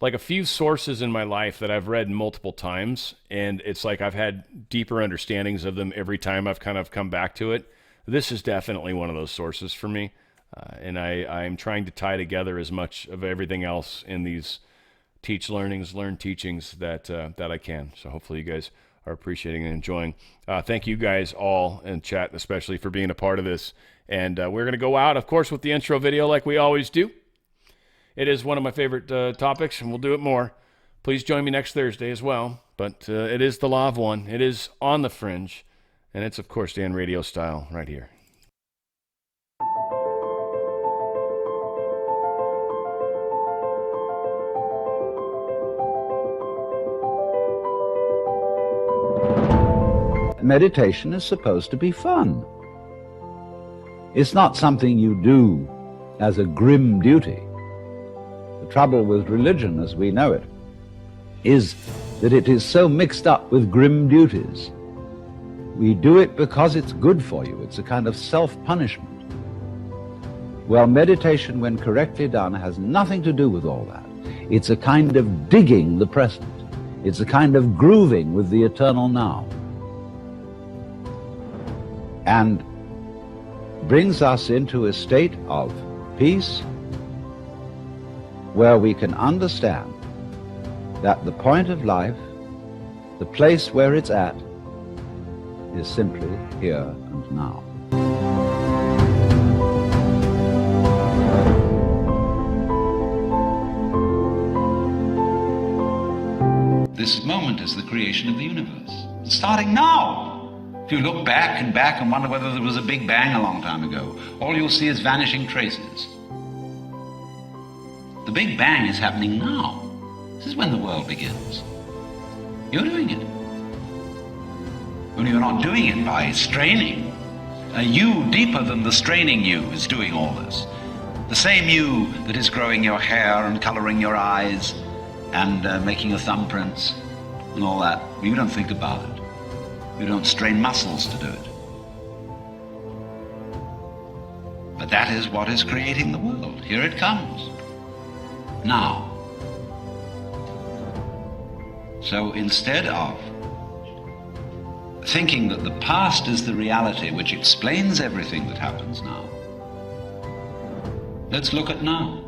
like a few sources in my life that I've read multiple times, and it's like I've had deeper understandings of them every time I've kind of come back to it. This is definitely one of those sources for me, and I'm trying to tie together as much of everything else in these learn teachings that I can. So hopefully you guys are appreciating and enjoying. Thank you guys all in chat, especially for being a part of this. And we're going to go out, of course, with the intro video like we always do. It is one of my favorite topics, and we'll do it more. Please join me next Thursday as well. But it is the Law of One. It is on the Fringe. And it's, of course, Dan Radio style right here. Meditation is supposed to be fun. It's not something you do as a grim duty. The trouble with religion as we know it is that it is so mixed up with grim duties. We do it because it's good for you. It's a kind of self-punishment. Well, meditation, when correctly done, has nothing to do with all that. It's a kind of digging the present. It's a kind of grooving with the eternal now. And brings us into a state of peace where we can understand that the point of life, the place where it's at, is simply here and now. This moment is the creation of the universe. It's starting now. If you look back and wonder whether there was a Big Bang a long time ago, all you'll see is vanishing traces. The Big Bang is happening now. This is when the world begins. You're doing it. Only you're not doing it by straining. A you deeper than the straining you is doing all this. The same you that is growing your hair and coloring your eyes and making your thumbprints and all that. You don't think about it. You don't strain muscles to do it. But that is what is creating the world. Here it comes. Now. So instead of thinking that the past is the reality which explains everything that happens now, let's look at now.